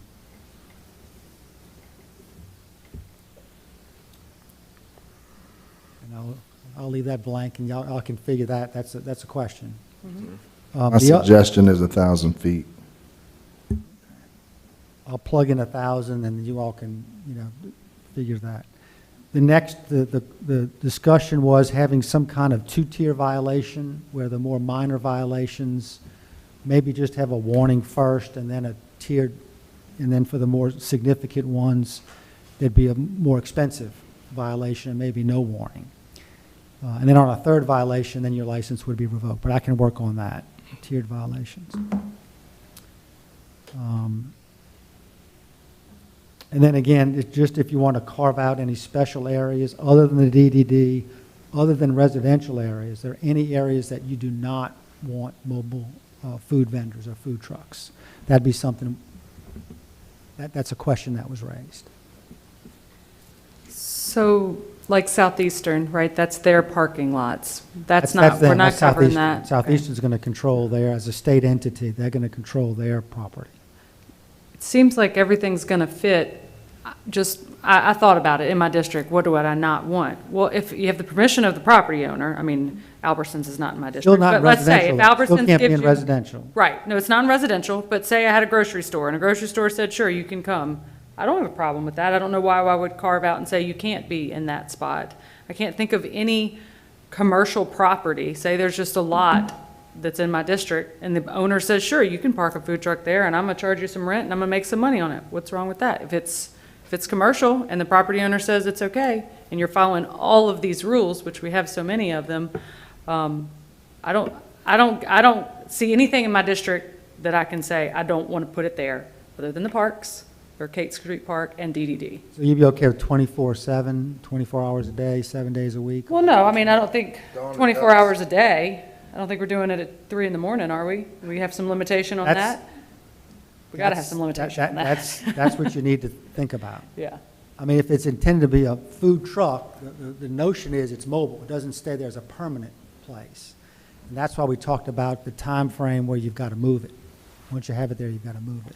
And I'll leave that blank, and y'all can figure that. That's a question. My suggestion is 1,000 feet. I'll plug in 1,000, and you all can, you know, figure that. The next, the discussion was having some kind of two-tier violation, where the more minor violations, maybe just have a warning first, and then a tiered, and then for the more significant ones, there'd be a more expensive violation, and maybe no warning. And then on a third violation, then your license would be revoked. But I can work on that, tiered violations. And then again, it's just if you want to carve out any special areas other than the DDD, other than residential areas, there are any areas that you do not want mobile food vendors or food trucks? That'd be something, that's a question that was raised. So, like Southeastern, right, that's their parking lots. That's not, we're them. not That's covering Southeastern. that. Okay. Southeastern's going to control their, as a state entity, they're going to control their property. It seems like everything's going to fit. I thought about it in my district, what do I not want? Well, if you have the permission of the property owner, I mean, Albertsons is not in my district. Still not but let's say residential. if though. Still Albertsons can't be gives in you- residential. Right, no, it's not in residential, but say I had a grocery store, and a grocery store said, sure, you can come. I don't have a problem with that. I don't know why I would carve out and say you can't be in that spot. I can't think of any commercial property, say there's just a lot that's in my district, and the owner says, sure, you can park a food truck there, and I'm gonna charge you some rent, and I'm gonna make some money on it. What's wrong with that? If it's commercial, and the property owner says it's okay, and you're following all of these rules, which we have so many of them, I don't see anything in my district that I can say, I don't want to put it there, other than the parks, or Kate Street Park and DDD. So you'd be okay with 24/7, 24 hours a day, 7 days a week? Well, no, I mean, I don't think 24 hours a day. I don't think we're doing it at 3 in the morning, are we? We have some limitation on That's- that? We gotta have some limitation on that. That's what you need to think about. Yeah. I mean, if it's intended to be a food truck, the notion is it's mobile. It doesn't stay there as a permanent place. And that's why we talked about the time frame where you've got to move it. Once you have it there, you've got to move it.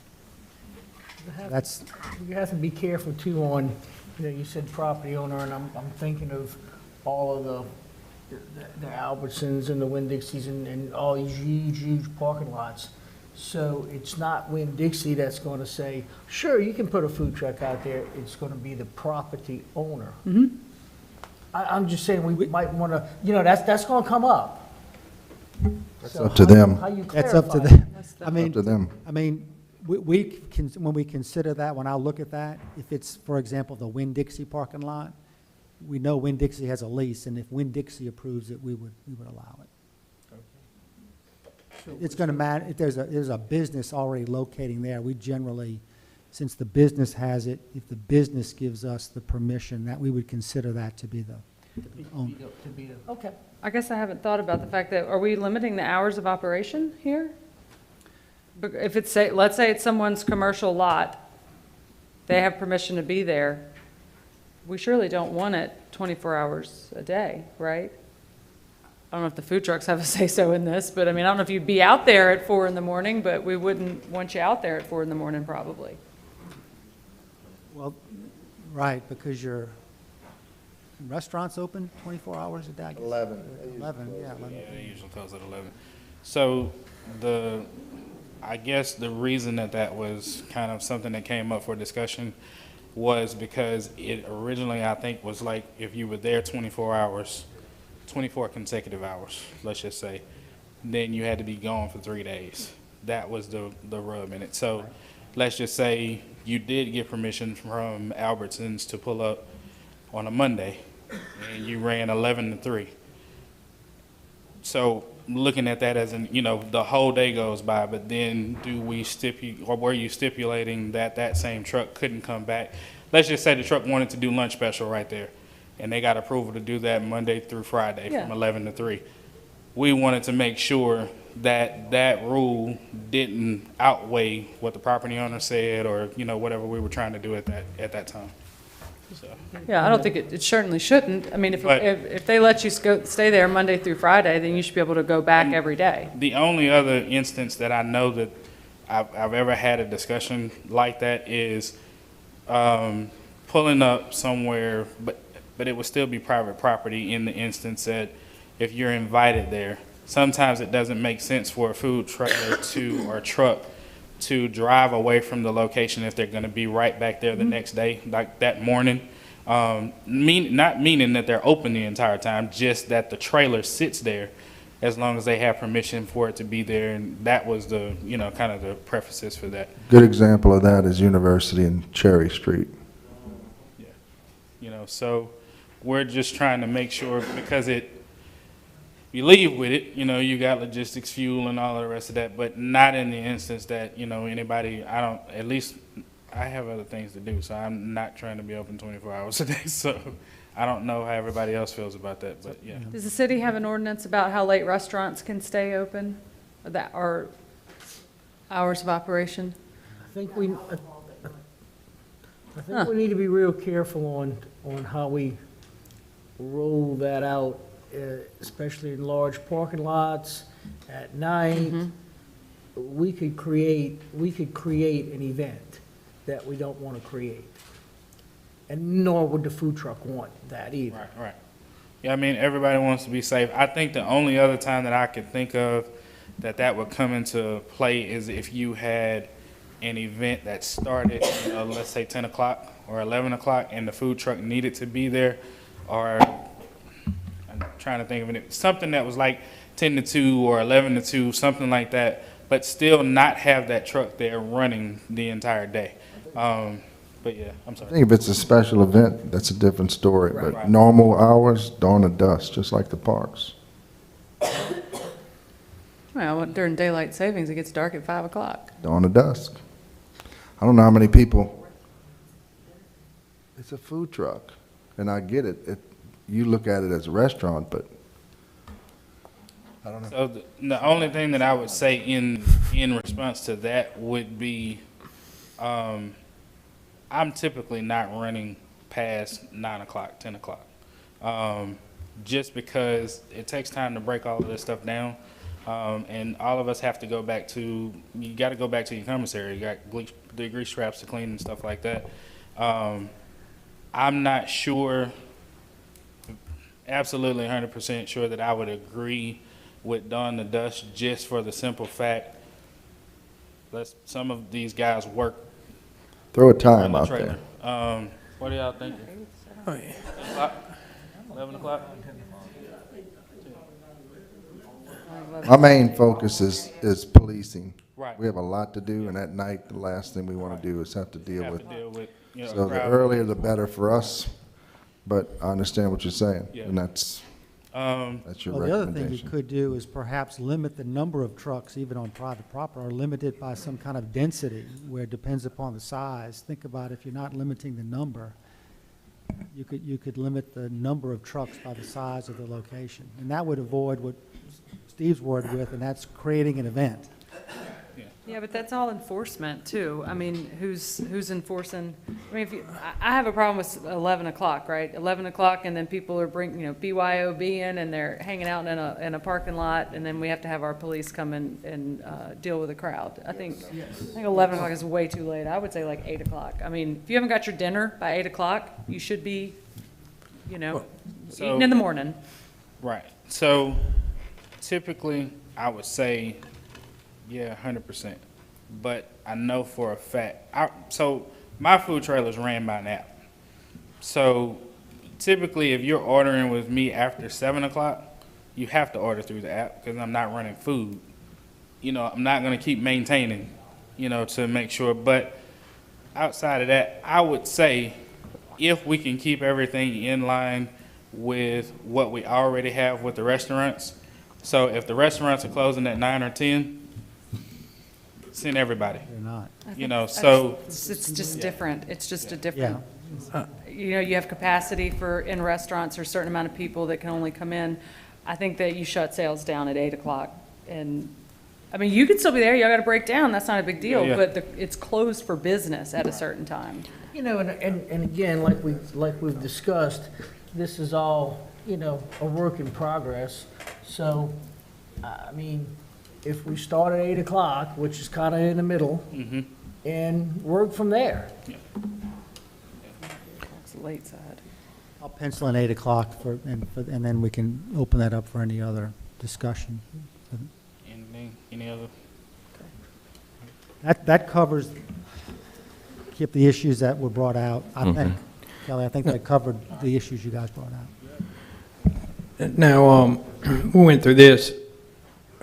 That's, You have to be careful too on, you said property owner, and I'm thinking of all of the Albertsons and the Winn-Dixies and all these huge parking lots. So it's not Winn-Dixie that's going to say, sure, you can put a food truck out there. It's going to be the property owner. I'm just saying, we might want to, that's going to come up. That's up to them. How you that's up to clarify them. I mean, Up to them. we can, when we consider that, when I look at that, if it's, for example, the Winn-Dixie parking lot, we know Winn-Dixie has a lease, and if Winn-Dixie approves it, we would allow it. It's going to matter, if there's a business already locating there, we generally, since the business has it, if the business gives us the permission, that we would consider that to be the owner. Okay. I guess I haven't thought about the fact that, are we limiting the hours of operation here? If it's, let's say it's someone's commercial lot, they have permission to be there, we surely don't want it 24 hours a day, right? I don't know if the food trucks have a say-so in this, but I mean, I don't know if you'd be out there at 4 in the morning, but we wouldn't want you out there at 4 in the morning, probably. Well, right, because your restaurants open 24 hours a day? I guess. 11, yeah. 11. Yeah, they usually close at 11. So I guess the reason that was kind of something that came up for discussion was because it originally, I think, was like if you were there 24 hours, 24 consecutive hours, let's just say, then you had to be gone for 3 days. That was the rub in it. So let's just say you did get permission from Albertsons to pull up on a Monday, and you ran 11 to 3. So looking at that as the whole day goes by, but then were you stipulating that same truck couldn't come back? Let's just say the truck wanted to do lunch special right there, and they got approval to do that Monday through Friday from 11 to 3. We wanted to make sure that rule didn't outweigh what the property owner said or, whatever we were trying to do at that time. So. Yeah, I don't think it certainly shouldn't. I mean, if they let you stay there Monday through Friday, then you should be able to go back every day. The only other instance that I know that I've ever had a discussion like that is pulling up somewhere, but it would still be private property in the instance that if you're invited there, sometimes it doesn't make sense for a food trailer or truck to drive away from the location if they're going to be right back there the next day, like that morning. Not meaning that they're open the entire time, just that the trailer sits there as long as they have permission for it to be there. And that was the, kind of the prefaces for that. Good example of that is University and Cherry Street. Yeah. So we're just trying to make sure, because you leave with it, you got logistics, fuel, and all of the rest of that, but not in the instance that, anybody, at least I have other things to do, so I'm not trying to be open 24 hours a day, so I don't know how everybody else feels about that, but yeah. Does the city have an ordinance about how late restaurants can stay open? Or hours of operation? I think we need to be real careful on how we roll that out, especially in large parking lots at night. We could create an event that we don't want to create. And nor would the food truck want that either. Right. Yeah, I mean, everybody wants to be safe. I think the only other time that I could think of that would come into play is if you had an event that started, let's say 10 o'clock or 11 o'clock, and the food truck needed to be there, or I'm trying to think of it, something that was like 10 to 2 or 11 to 2, something like that, but still not have that truck there running the entire day. But yeah, I'm sorry. I think if it's a special event, that's a different story, but Right. normal hours, dawn to dusk, just like the parks. Well, during daylight savings, it gets dark at 5 o'clock. Dawn to dusk. I don't know how many people, it's a food truck, and I get it. You look at it as a restaurant, but I don't know. So the only thing that I would say in response to that would be, I'm typically not running past 9 o'clock, 10 o'clock, just because it takes time to break all of this stuff down. And all of us have to go back to, you got to go back to your commissary. You got the grease traps to clean and stuff like that. I'm not sure, absolutely 100% sure that I would agree with dawn to dusk, just for the simple fact that some of these guys work Throw a on time the out trailer. there. What do y'all think? 10 o'clock? 11 o'clock? My main focus is policing. Right. We have a lot to do, and at night, the last thing we want to do is have to deal Have with. to deal with, a So the crowd. earlier, the better for us, but I understand what you're saying, Yeah. and that's your Well, the other thing you recommendation. could do is perhaps limit the number of trucks, even on private property, or limit it by some kind of density, where it depends upon the size. Think about if you're not limiting the number, you could limit the number of trucks by the size of the location. And that would avoid what Steve's worried with, and that's creating an event. Yeah, but that's all enforcement too. I mean, who's enforcing? I mean, I have a problem with 11 o'clock, right? 11 o'clock, and then people are bringing, BYOB in, and they're hanging out in a parking lot, and then we have to have our police come in and deal with the crowd. I think 11 o'clock is way too late. I would say like 8 o'clock. I mean, if you haven't got your dinner by 8 o'clock, you should be, eating in the morning. Right. So typically, I would say, yeah, 100%. But I know for a fact, so my food trailer's ran by an app. So typically, if you're ordering with me after 7 o'clock, you have to order through the app because I'm not running food. I'm not going to keep maintaining, to make sure. But outside of that, I would say if we can keep everything in line with what we already have with the restaurants. So if the restaurants are closing at 9 or 10, send everybody. They're not. It's just different. It's just a different. You have capacity in restaurants or a certain amount of people that can only come in. I think that you shut sales down at 8 o'clock, and I mean, you could still be there. Y'all got to break down. That's not a big deal, Yeah. but it's closed for business at a certain time. And again, like we've discussed, this is all, a work in progress. So, I mean, if we start at 8 o'clock, which is kind of in the middle, and work from there. It's the late side. I'll pencil in 8 o'clock and then we can open that up for any other discussion. Any other? That covers, keep the issues that were brought out, I think. Kelly, I think that covered the issues you guys brought out. Now, we went through this.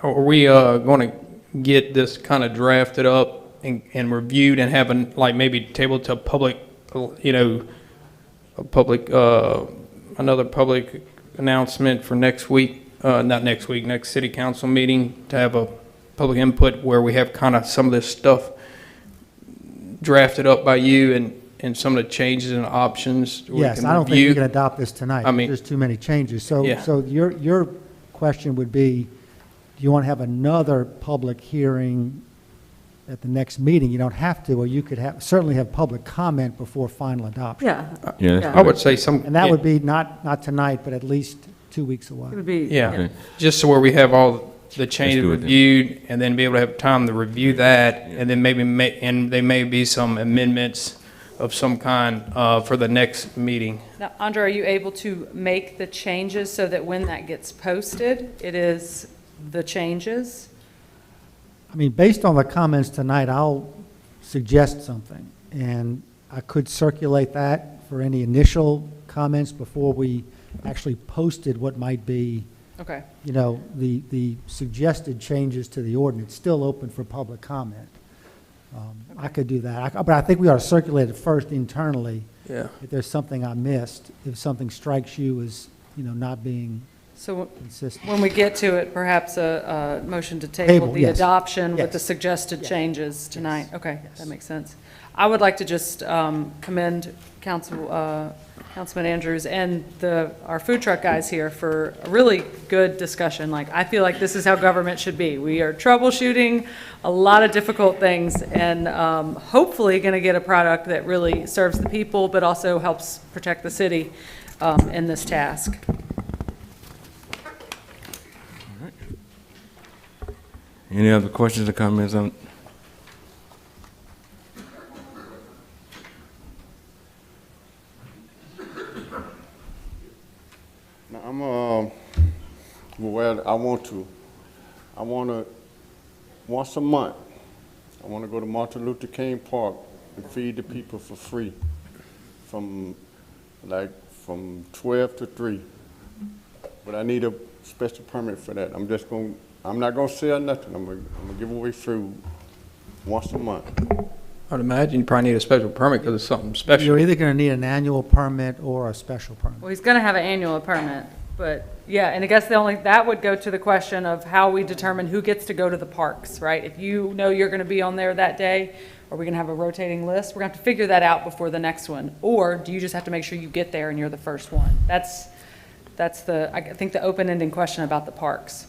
Are we going to get this kind of drafted up and reviewed and have maybe tabled to public, another public announcement for next week not next week, next city council meeting, to have a public input where we have kind of some of this stuff drafted up by you and some of the changes and options we Yes, can I don't think review. we can adopt this tonight. I mean- There's too many changes. So, Yeah. so your question would be, do you want to have another public hearing at the next meeting? You don't have to, or you could certainly have public comment before final adoption. Yeah, Yeah, Yeah. I would say some. And that would be not tonight, but at least 2 weeks away. it would be. Yeah, Okay. just so where we have all the changes do it then. reviewed, and then be able to have time to review that, and then maybe, and there may be some amendments of some kind for the next meeting. Now, Andre, are you able to make the changes so that when that gets posted, it is the changes? I mean, based on the comments tonight, I'll suggest something, and I could circulate that for any initial comments before we actually posted what might be, Okay. you know, the suggested changes to the ordinance, still open for public comment. I could do that, but I think we ought to circulate it first internally. Yeah. If there's something I missed, if something strikes you as, you know, not being So consistent. when we get to it, perhaps a motion to table Table, the yes. adoption with the Yes. suggested Yes. changes tonight? Yes. Okay, Yes. that makes sense. I would like to just commend Councilman Andrews and our food truck guys here for a really good discussion. Like, I feel like this is how government should be. We are troubleshooting a lot of difficult things and hopefully going to get a product that really serves the people, but also helps protect the city in this task. Any other questions or comments on? Now, well, I want to, once a month, I want to go to Martin Luther King Park and feed the people for free from 12 to 3. But I need a special permit for that. I'm not gonna sell nothing. I'm gonna give away food once a month. I'd imagine you probably need a special permit because it's something special. You're either going to need an annual permit or a special permit. Well, he's going to have an annual permit, but yeah, and I guess that would go to the question of how we determine who gets to go to the parks, right? If you know you're going to be on there that day, are we going to have a rotating list? We're going to have to figure that out before the next one. Or do you just have to make sure you get there and you're the first one? That's I think the open-ended question about the parks.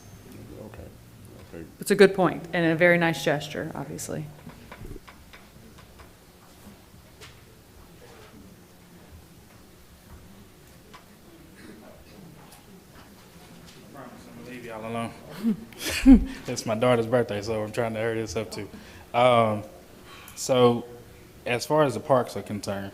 Okay. It's a good point and a very nice gesture, obviously. I'm gonna leave y'all alone. It's my daughter's birthday, so I'm trying to hurry this up too. So, as far as the parks are concerned,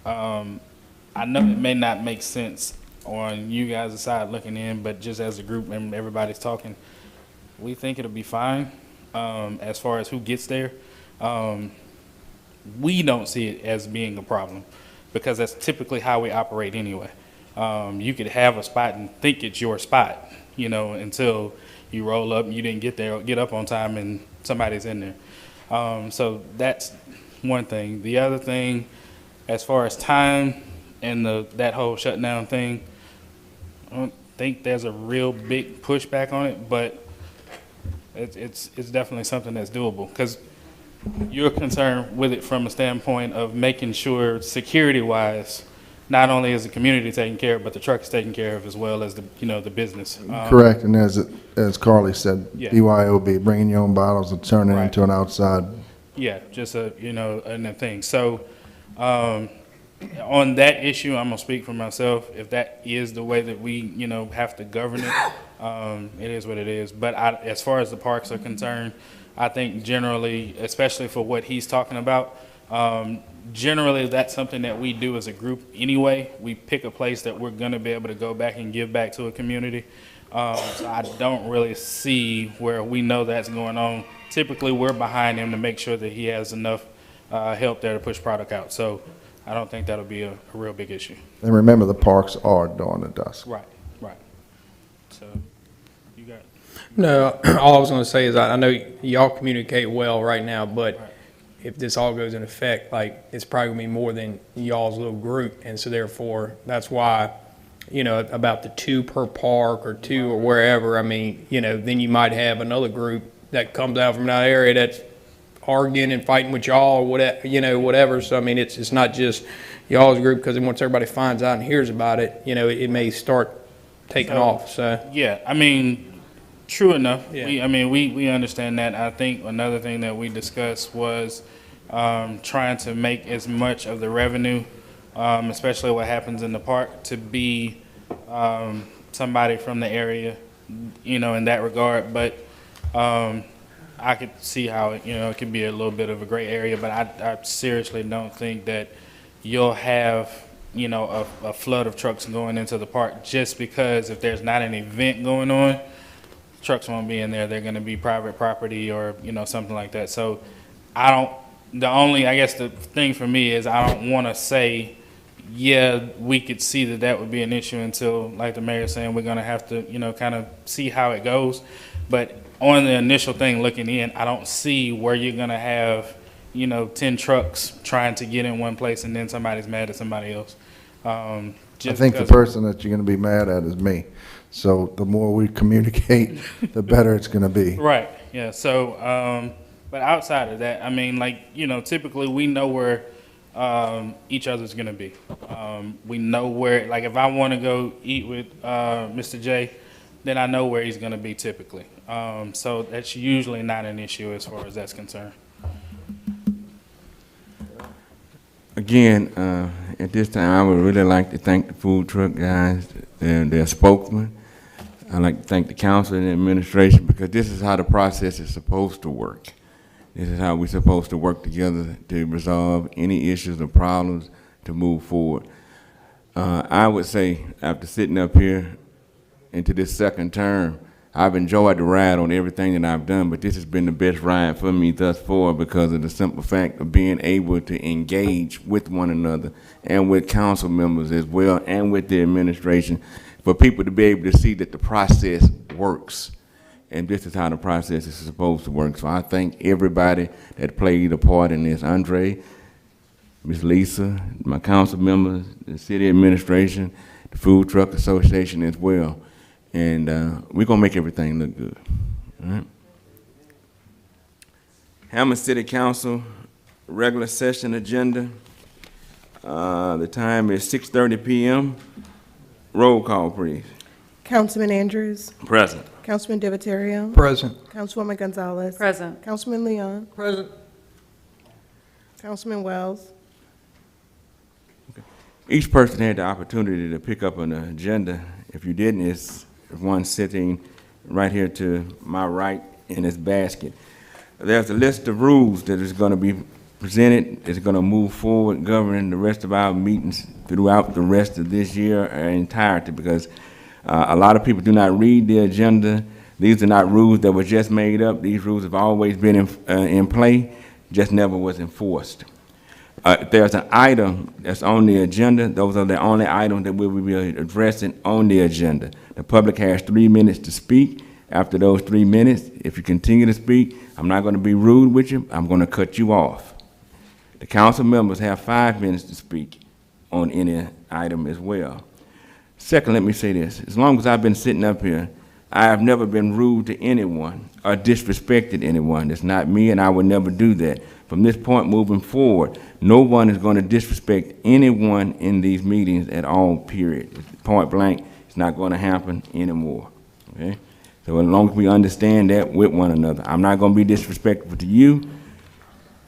I know it may not make sense on you guys' side looking in, but just as a group and everybody's talking, we think it'll be fine. As far as who gets there, we don't see it as being a problem because that's typically how we operate anyway. You could have a spot and think it's your spot, you know, until you roll up and you didn't get up on time and somebody's in there. So that's one thing. The other thing, as far as time and that whole shutdown thing, I don't think there's a real big pushback on it, but it's definitely something that's doable because you're concerned with it from a standpoint of making sure security-wise, not only is the community taken care of, but the truck is taken care of as well as the business. Correct, and as Carly said, Yeah. BYOB, bringing your own bottles and turning it Right. into an outside. Yeah, just a thing. So, on that issue, I'm gonna speak for myself. If that is the way that we, have to govern it, it is what it is. But as far as the parks are concerned, I think generally, especially for what he's talking about, generally that's something that we do as a group anyway. We pick a place that we're gonna be able to go back and give back to a community. So I don't really see where we know that's going on. Typically, we're behind him to make sure that he has enough help there to push product out. So I don't think that'll be a real big issue. And remember, the parks are dawn to dusk. Right. So you got. No, all I was going to say is I know y'all communicate well right now, but if this all goes in effect, like, it's probably going to be more than y'all's little group. And so therefore, that's why about the 2 per park or 2 or wherever, I mean, then you might have another group that comes out from that area that's arguing and fighting with y'all or whatever, whatever. So, I mean, it's not just y'all's group, because then once everybody finds out and hears about it, it may start taking off, so. Yeah, I mean, true enough. Yeah. We understand that. I think another thing that we discussed was trying to make as much of the revenue, especially what happens in the park, to be somebody from the area, in that regard. But I could see how it could be a little bit of a gray area, but I seriously don't think that you'll have a flood of trucks going into the park, just because if there's not an event going on, trucks won't be in there. They're going to be private property or something like that. So I guess the thing for me is, I don't want to say, yeah, we could see that would be an issue until, like the mayor's saying, we're going to have to kind of see how it goes. But on the initial thing looking in, I don't see where you're going to have 10 trucks trying to get in one place and then somebody's mad at somebody else. I think the person that you're going to be mad at is me. So the more we communicate, the better it's going to be. Right, yeah. So, but outside of that, I mean, typically we know where each other's going to be. We know where, like, if I want to go eat with Mr. J, then I know where he's going to be typically. So that's usually not an issue as far as that's concerned. Again, at this time, I would really like to thank the food truck guys and their spokesman. I'd like to thank the council and the administration, because this is how the process is supposed to work. This is how we're supposed to work together to resolve any issues or problems to move forward. I would say, after sitting up here into this second term, I've enjoyed the ride on everything that I've done, but this has been the best ride for me thus far, because of the simple fact of being able to engage with one another and with council members as well, and with the administration, for people to be able to see that the process works. And this is how the process is supposed to work. So I thank everybody that played a part in this. Andre, Ms. Lisa, my council members, the city administration, the Food Truck Association as well. And we're going to make everything look good. All right? Hammond City Council regular session agenda. The time is 6:30 p.m. Roll call, please. Councilman Andrews. Present. Councilman Divatario. Present. Councilwoman Gonzalez. Present. Councilman Leon. Present. Councilman Wells. Each person had the opportunity to pick up an agenda. If you didn't, it's one sitting right here to my right in this basket. There's a list of rules that is going to be presented. It's going to move forward, governing the rest of our meetings throughout the rest of this year in entirety, because a lot of people do not read the agenda. These are not rules that were just made up. These rules have always been in play, just never was enforced. There's an item that's on the agenda. Those are the only items that we will be addressing on the agenda. The public has 3 minutes to speak. After those 3 minutes, if you continue to speak, I'm not going to be rude with you. I'm going to cut you off. The council members have 5 minutes to speak on any item as well. Second, let me say this. As long as I've been sitting up here, I have never been rude to anyone or disrespected anyone. That's not me, and I would never do that. From this point moving forward, no one is going to disrespect anyone in these meetings at all, period. Point blank, it's not going to happen anymore, okay? So as long as we understand that with one another, I'm not going to be disrespectful to you.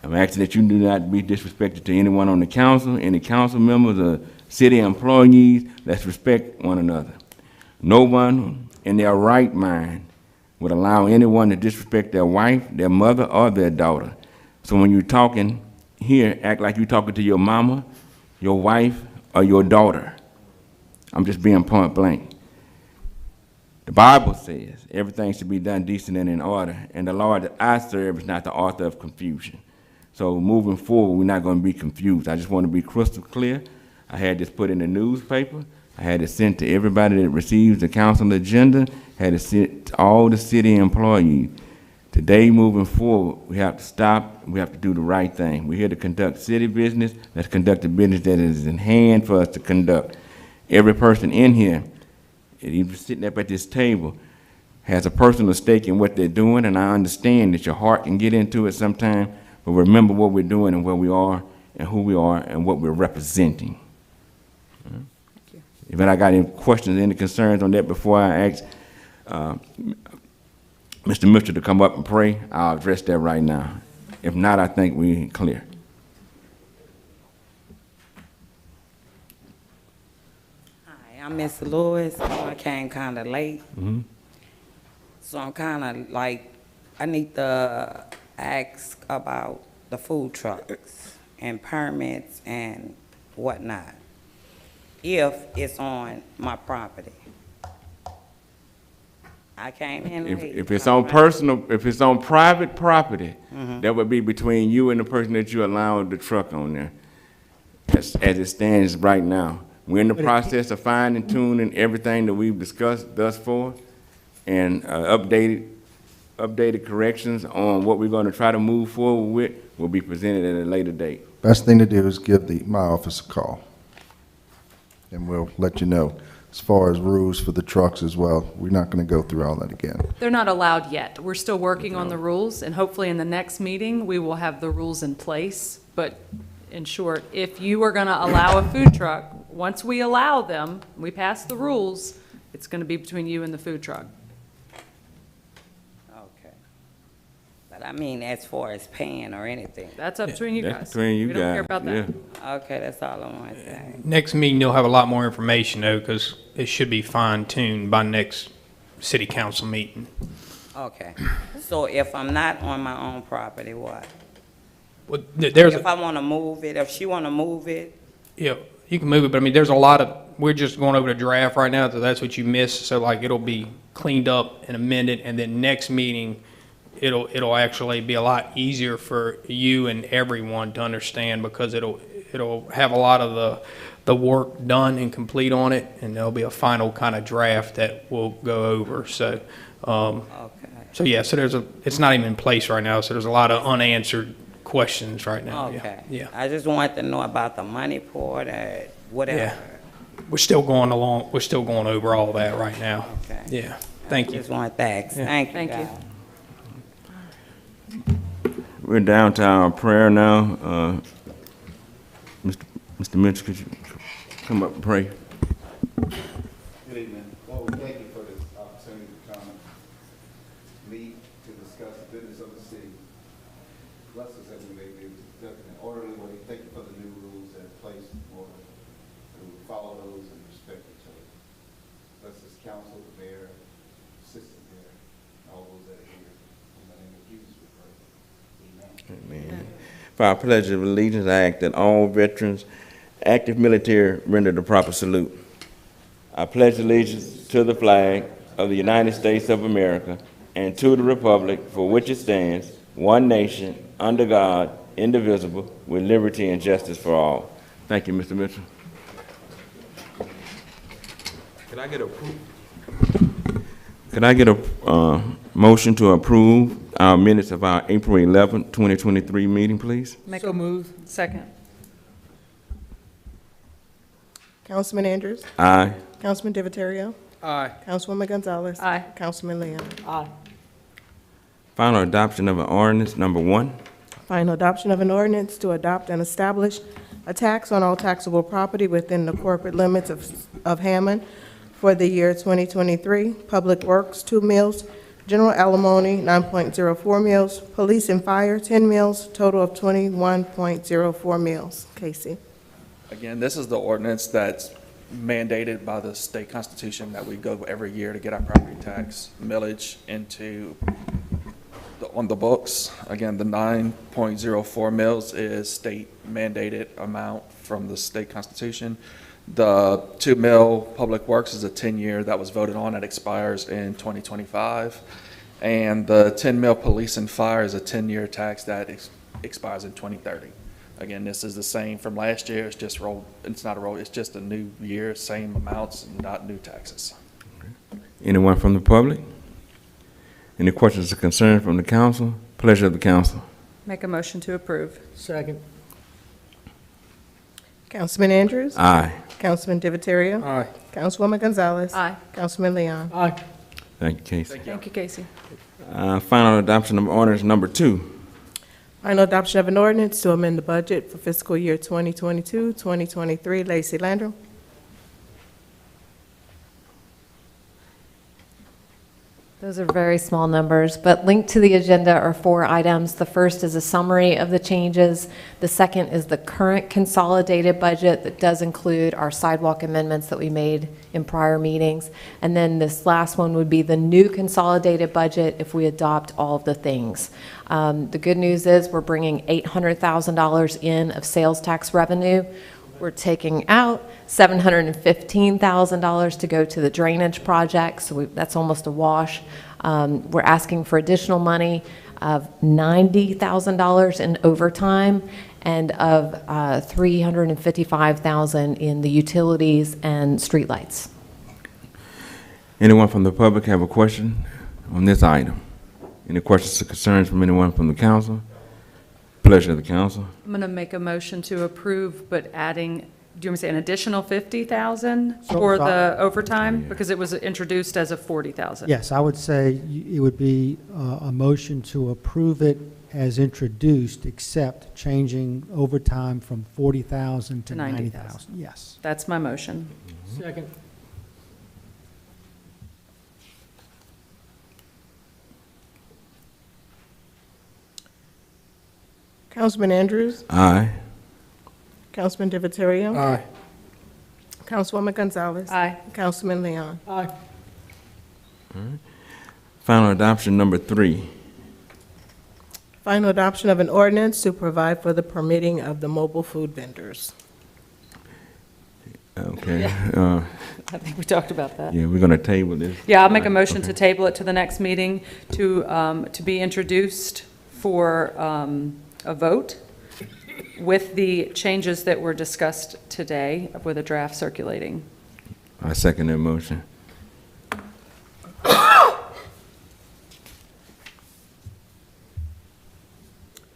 I'm asking that you do not be disrespectful to anyone on the council, any council members or city employees. Let's respect one another. No one in their right mind would allow anyone to disrespect their wife, their mother, or their daughter. So when you're talking here, act like you're talking to your mama, your wife, or your daughter. I'm just being point blank. The Bible says everything should be done decent and in order, and the Lord that I serve is not the author of confusion. So moving forward, we're not going to be confused. I just want to be crystal clear. I had this put in the newspaper. I had it sent to everybody that receives the council agenda, had it sent to all the city employees. Today, moving forward, we have to stop. We have to do the right thing. We're here to conduct city business. Let's conduct the business that is in hand for us to conduct. every person in here, and even sitting up at this table, has a personal stake in what they're doing, and I understand that your heart can get into it sometime, but remember what we're doing and where we are and who we are and what we're representing. If I got any questions, any concerns on that before I ask Mr. Mitchell to come up and pray, I'll address that right now. If not, I think we're clear. Hi, I'm Miss Lewis. I came kind of late. So I'm kind of like, I need to ask about the food trucks and permits and whatnot, if it's on my property. I came in late. If it's on personal, if it's on private property, that would be between you and the person that you allowed the truck on there, as it stands right now. We're in the process of fine tuning everything that we've discussed thus far, and updated corrections on what we're going to try to move forward with will be presented at a later date. Best thing to do is give my office a call, and we'll let you know. As far as rules for the trucks as well, we're not going to go through all that again. They're not allowed yet. We're still working on the rules, and hopefully in the next meeting, we will have the rules in place. But in short, if you are going to allow a food truck, once we allow them, we pass the rules, it's going to be between you and the food truck. Okay. But I mean, as far as paying or anything. That's up between you That's guys. between you We don't care guys, about that. Okay, that's all I want to say. Next meeting, you'll have a lot more information though, because it should be fine-tuned by next city council meeting. Okay. So if I'm not on my own property, what? Well, there's, If I want to move it, if she want to move it, yeah, you can move it, but I mean, there's a lot of, we're just going over the draft right now, so that's what you missed. So like, it'll be cleaned up and amended, and then next meeting, it'll actually be a lot easier for you and everyone to understand, because it'll have a lot of the work done and complete on it, and there'll be a final kind of draft that we'll go over. So, okay. so yeah, so it's not even in place right now, so there's a lot of unanswered questions right now. Okay. Yeah. I just wanted to know about the money part or whatever. Yeah. We're still going along, we're still going over all that right now. Okay. Yeah, thank you. Just want to ask. Yeah. Thank you, Thank you. guys. We're down to our prayer now. Mr. Mitchell, could you come up and pray? Good evening. Lord, we thank you for this opportunity to come and meet to discuss the business of the city. Bless us that we may be able to conduct in an orderly way. Thank you for the new rules that are placed in order. And we will follow those and respect each other. Bless this council, the mayor, assistant mayor, and all those that are here. In the name of Jesus we pray. Amen. Amen. For our pledge of allegiance, I ask that all veterans, active military, render the proper salute. I pledge allegiance to the flag of the United States of America and to the republic for which it stands, one nation, under God, indivisible, with liberty and justice for all. Thank you, Mr. Mitchell. Could I get a motion to approve our minutes of our April 11, 2023 meeting, please? So move. Second. Councilman Andrews? Aye. Councilman Divatario? Aye. Councilwoman Gonzalez? Aye. Councilman Leon? Aye. Final adoption of an ordinance, number 1. Final adoption of an ordinance to adopt and establish a tax on all taxable property within the corporate limits of Hammond for the year 2023. Public Works, 2 mills. General alimony, 9.04 mills. Police and fire, 10 mills. Total of 21.04 mills. Casey. Again, this is the ordinance that's mandated by the state constitution that we go every year to get our property tax millage into on the books. Again, the 9.04 mills is state mandated amount from the state constitution. The 2 mil public works is a 10-year that was voted on. It expires in 2025. And the 10 mil police and fire is a 10-year tax that expires in 2030. Again, this is the same from last year. It's just it's just a new year, same amounts, not new taxes. Anyone from the public? Any questions or concerns from the council? Pleasure of the council. Make a motion to approve. Second. Councilman Andrews? Aye. Councilman Divatario? Aye. Councilwoman Gonzalez? Aye. Councilman Leon? Aye. Thank you, Casey. Thank you, Casey. Final adoption of ordinance number 2. Final adoption of an ordinance to amend the budget for fiscal year 2022, 2023. Lacey Landrum. Those are very small numbers, but linked to the agenda are 4 items. The first is a summary of the changes. The second is the current consolidated budget that does include our sidewalk amendments that we made in prior meetings. And then this last one would be the new consolidated budget if we adopt all of the things. The good news is we're bringing $800,000 in of sales tax revenue. We're taking out $715,000 to go to the drainage project, so that's almost a wash. We're asking for additional money of $90,000 in overtime and of $355,000 in the utilities and streetlights. Anyone from the public have a question on this item? Any questions or concerns from anyone from the council? Pleasure of the council. I'm going to make a motion to approve, but adding, do you want me to say an additional 50,000 for the overtime? Because it was introduced as a 40,000. Yes, I would say it would be a motion to approve it as introduced, except changing overtime from 40,000 to 90,000. Yes. That's my motion. Second. Councilman Andrews? Aye. Councilman Divatario? Aye. Councilwoman Gonzalez? Aye. Councilman Leon? Aye. Final adoption number 3. Final adoption of an ordinance to provide for the permitting of the mobile food vendors. Okay. I think we talked about that. Yeah, we're going to table this. Yeah, I'll make a motion Okay. to table it to the next meeting to be introduced for a vote with the changes that were discussed today with a draft circulating. I second that motion.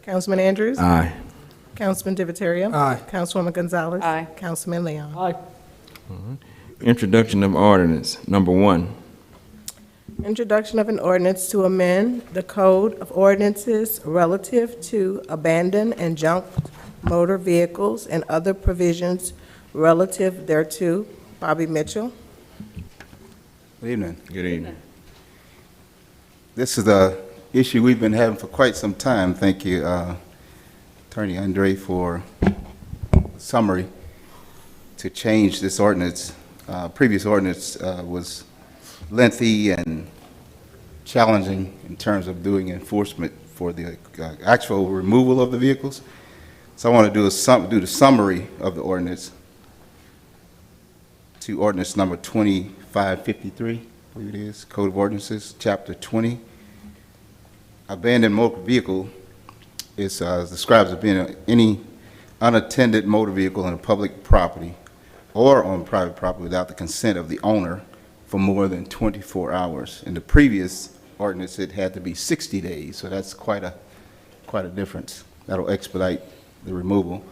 Councilman Andrews? Aye. Councilman Divatario? Aye. Councilwoman Gonzalez? Aye. Councilman Leon? Aye. Introduction of ordinance number 1. Introduction of an ordinance to amend the Code of Ordinances relative to abandoned and junked motor vehicles and other provisions relative thereto. Bobby Mitchell. Good evening. Good evening. This is a issue we've been having for quite some time. Thank you, Attorney Andre, for summary to change this ordinance. Previous ordinance was lengthy and challenging in terms of doing enforcement for the actual removal of the vehicles. So I want to do the summary of the ordinance to ordinance number 2553, I believe it is, Code of Ordinances, Chapter 20. Abandoned motor vehicle is described as being any unattended motor vehicle on a public property or on private property without the consent of the owner for more than 24 hours. In the previous ordinance, it had to be 60 days, so that's quite a difference. That'll expedite the removal.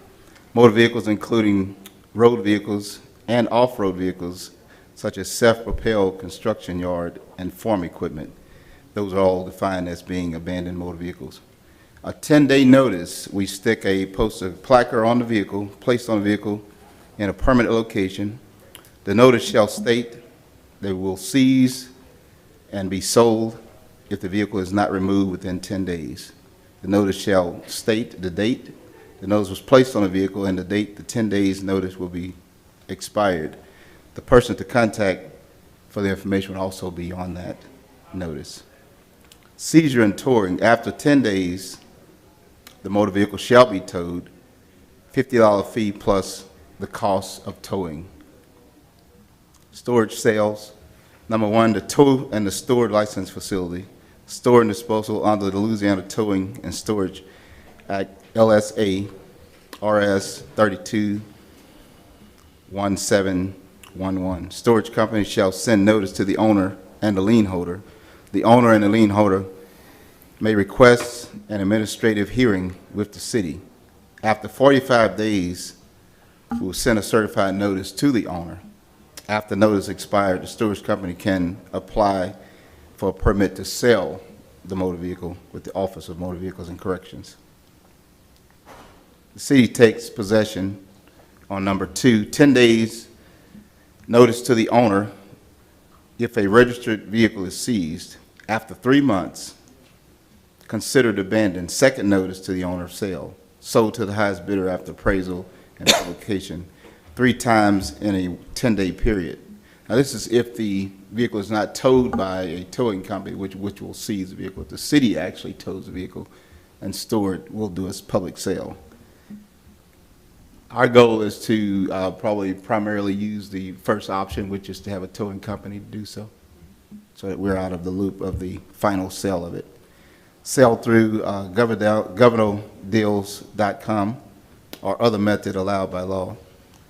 Motor vehicles including road vehicles and off-road vehicles, such as self-propelled construction yard and farm equipment. Those are all defined as being abandoned motor vehicles. A 10-day notice, we stick a placard on the vehicle, placed on the vehicle in a permanent location. The notice shall state they will seize and be sold if the vehicle is not removed within 10 days. The notice shall state the date the notice was placed on the vehicle and the date the 10 days notice will be expired. The person to contact for the information will also be on that notice. Seizure and towing, after 10 days, the motor vehicle shall be towed, $50 fee plus the cost of towing. Storage sales, number 1, the tow and the storage license facility, store and disposal under the Louisiana Towing and Storage Act, LSA, RS 321711. Storage company shall send notice to the owner and the lien holder. The owner and the lien holder may request an administrative hearing with the city. After 45 days will send a certified notice to the owner. After notice expired, the storage company can apply for a permit to sell the motor vehicle with the Office of Motor Vehicles and Corrections. The city takes possession on number 2, 10 days notice to the owner if a registered vehicle is seized. After 3 months, considered abandoned, second notice to the owner of sale, sold to the highest bidder after appraisal and publication, 3 times in a 10-day period. Now, this is if the vehicle is not towed by a towing company, which will seize the vehicle. If the city actually tows the vehicle and store it, we'll do a public sale. Our goal is to probably primarily use the first option, which is to have a towing company do so that we're out of the loop of the final sale of it. Sale through governaldeals.com or other method allowed by law.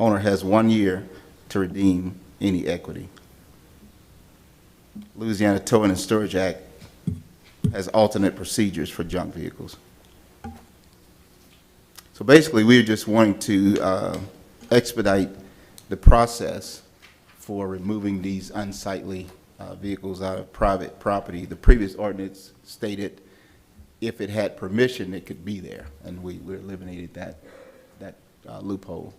Owner has 1 year to redeem any equity. Louisiana Towing and Storage Act has alternate procedures for junk vehicles. So basically, we're just wanting to expedite the process for removing these unsightly vehicles out of private property. The previous ordinance stated if it had permission, it could be there, and we eliminated that loophole.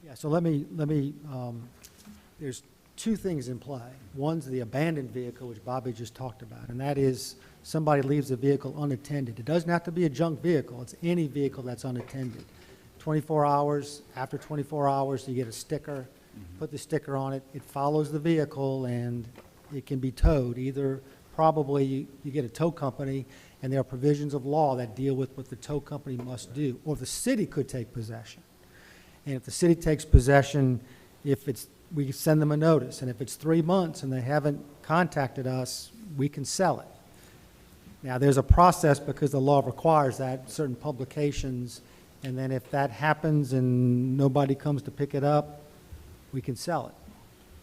Yeah, so let me, there's 2 things in play. One's the abandoned vehicle, which Bobby just talked about, and that is somebody leaves a vehicle unattended. It doesn't have to be a junk vehicle. It's any vehicle that's unattended. 24 hours, after 24 hours, you get a sticker, put the sticker on it, it follows the vehicle, and it can be towed. Either probably you get a tow company, and there are provisions of law that deal with what the tow company must do, or the city could take possession. And if the city takes possession, we send them a notice, and if it's 3 months and they haven't contacted us, we can sell it. Now, there's a process because the law requires that, certain publications, and then if that happens and nobody comes to pick it up, we can sell it.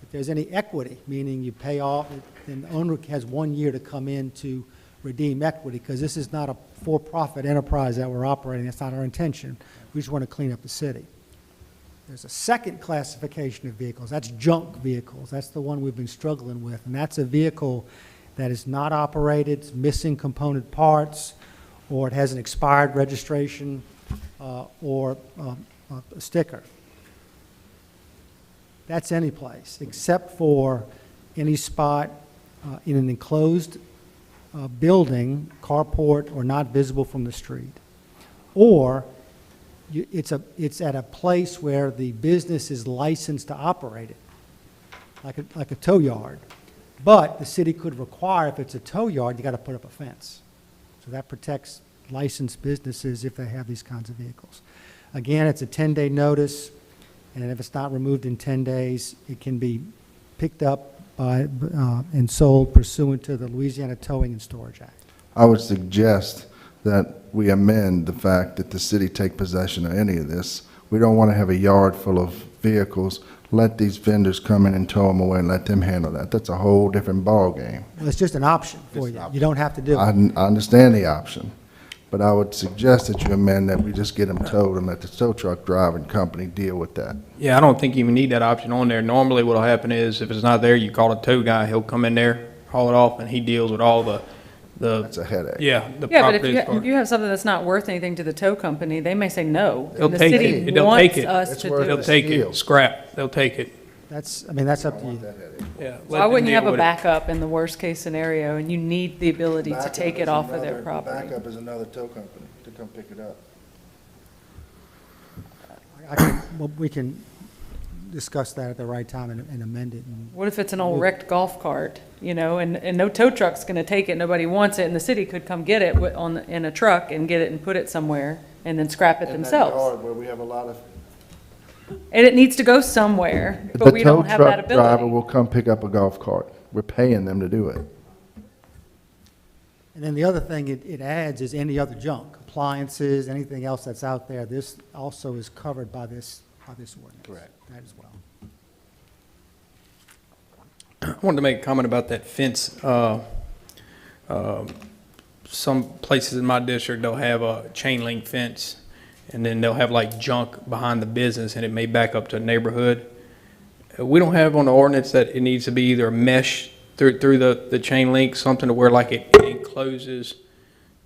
If there's any equity, meaning you pay off, then the owner has 1 year to come in to redeem equity, because this is not a for-profit enterprise that we're operating. That's not our intention. We just want to clean up the city. There's a second classification of vehicles. That's junk vehicles. That's the one we've been struggling with, and that's a vehicle that is not operated, it's missing component parts, or it has an expired registration or a sticker. That's any place, except for any spot in an enclosed building, carport, or not visible from the street. Or it's at a place where the business is licensed to operate it, like a tow yard. But the city could require, if it's a tow yard, you got to put up a fence. So that protects licensed businesses if they have these kinds of vehicles. Again, it's a 10-day notice, and if it's not removed in 10 days, it can be picked up by and sold pursuant to the Louisiana Towing and Storage Act. I would suggest that we amend the fact that the city take possession of any of this. We don't want to have a yard full of vehicles. Let these vendors come in and tow them away and let them handle that. That's a whole different ballgame. Well, it's just an option for you. You don't have to do it. I understand the option, but I would suggest that you amend that we just get them towed and let the tow truck driving company deal with that. Yeah, I don't think you even need that option on there. Normally what'll happen is if it's not there, you call a tow guy, he'll come in there, haul it off, and he deals with all the That's a headache. yeah, the Yeah, but property. if you have something that's not worth anything to the tow company, they may say no. They'll And the take city it. They'll take wants it. us It's to worth do They'll it. take Steal. it, scrap, they'll take it. That's up to you. Yeah. let Why them wouldn't you deal have a with it. backup in the worst-case scenario, and you need the ability to take it off of their property? Backup is another tow company to come pick it up. Well, we can discuss that at the right time and amend it. And What if it's an old wrecked golf cart, and no tow truck's gonna take it, nobody wants it, and the city could come get it in a truck and get it and put it somewhere, and then scrap it In that themselves? yard where we have a lot of. And it needs to go somewhere, but we don't have that The tow truck driver ability. will come pick up a golf cart. We're paying them to do it. And then the other thing it adds is any other junk, appliances, anything else that's out there. This also is covered by this ordinance. Correct. That as well. I wanted to make a comment about that fence. Some places in my district, they'll have a chain link fence, and then they'll have like junk behind the business, and it may back up to a neighborhood. We don't have on the ordinance that it needs to be either a mesh through the chain link, something to where like it encloses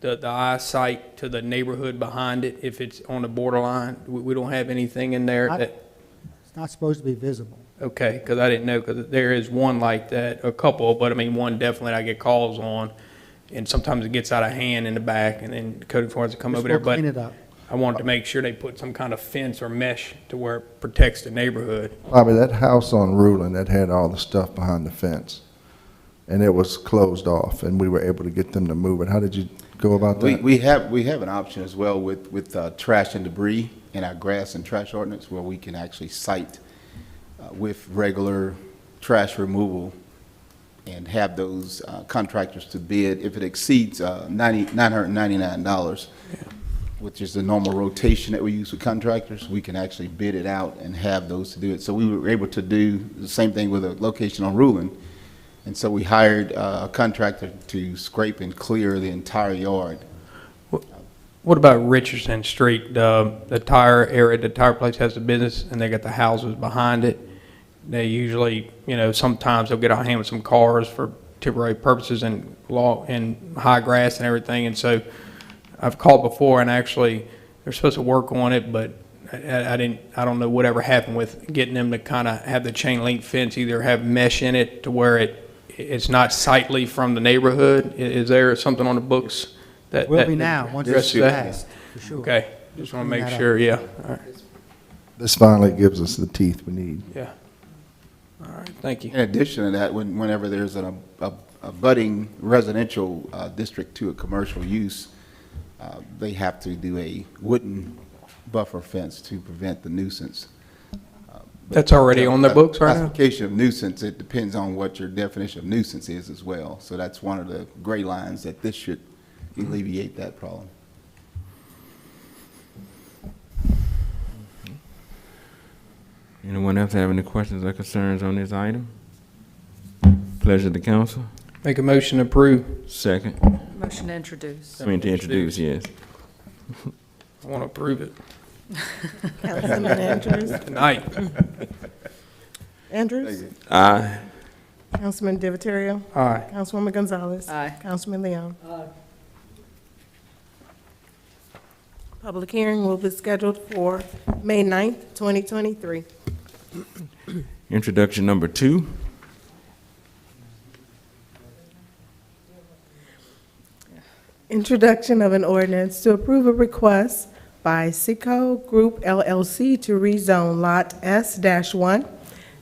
the eyesight to the neighborhood behind it if it's on the borderline. We don't have anything in there that, It's not supposed to be visible. okay, because I didn't know, because there is one like that, a couple, but I mean, one definitely I get calls on, and sometimes it gets out of hand in the back, and then code enforcement come over there, We'll but clean it up. I wanted to make sure they put some kind of fence or mesh to where it protects the neighborhood. Bobby, that house on Ruland that had all the stuff behind the fence, and it was closed off, and we were able to get them to move it. How did you go about that? We have an option as well with trash and debris in our grass and trash ordinance, where we can actually cite with regular trash removal and have those contractors to bid if it exceeds $999, which is the normal rotation that we use with contractors. We can actually bid it out and have those to do it. So we were able to do the same thing with a location on Ruland. And so we hired a contractor to scrape and clear the entire yard. What about Richardson Street, the tire area, the tire place has a business, and they got the houses behind it. They usually, sometimes they'll get out hand with some cars for temporary purposes and high grass and everything. And so I've called before, and actually they're supposed to work on it, but I don't know whatever happened with getting them to kind of have the chain link fence, either have mesh in it to where it's not sightly from the neighborhood. Is there something on the books that Will be now, once it's addresses that? passed, for sure. Okay, just want to Clean make that up. sure, yeah. All right. This finally gives us the teeth we need. Yeah. All right, thank you. In addition to that, whenever there's a budding residential district to a commercial use, they have to do a wooden buffer fence to prevent the nuisance. That's already on the books right now? Classification of nuisance, it depends on what your definition of nuisance is as well. So that's one of the gray lines that this should alleviate that problem. Anyone else have any questions or concerns on this item? Pleasure to council. Make a motion to approve. Second. Motion to introduce. I mean to introduce, yes. I want to approve it Councilman Andrews? tonight. Andrews? Aye. Councilman Divatario? Aye. Councilwoman Gonzalez? Aye. Councilman Leon? Public hearing will be scheduled for May 9th, 2023. Introduction number 2. Introduction of an ordinance to approve a request by Sico Group LLC to rezone Lot S-1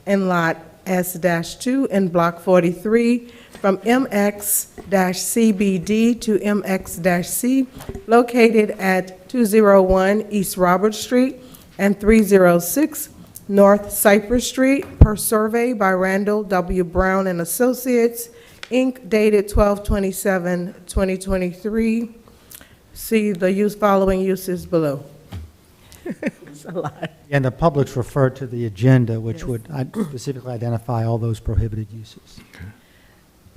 and Lot S-2 in Block 43 from MX-CBD to MX-C, located at 201 East Robert Street and 306 North Cypress Street, per survey by Randall W. Brown and Associates, Inc., dated 12/27/2023. See the following uses below. It's a lot. And the public's referred to the agenda, which would specifically identify all those prohibited uses.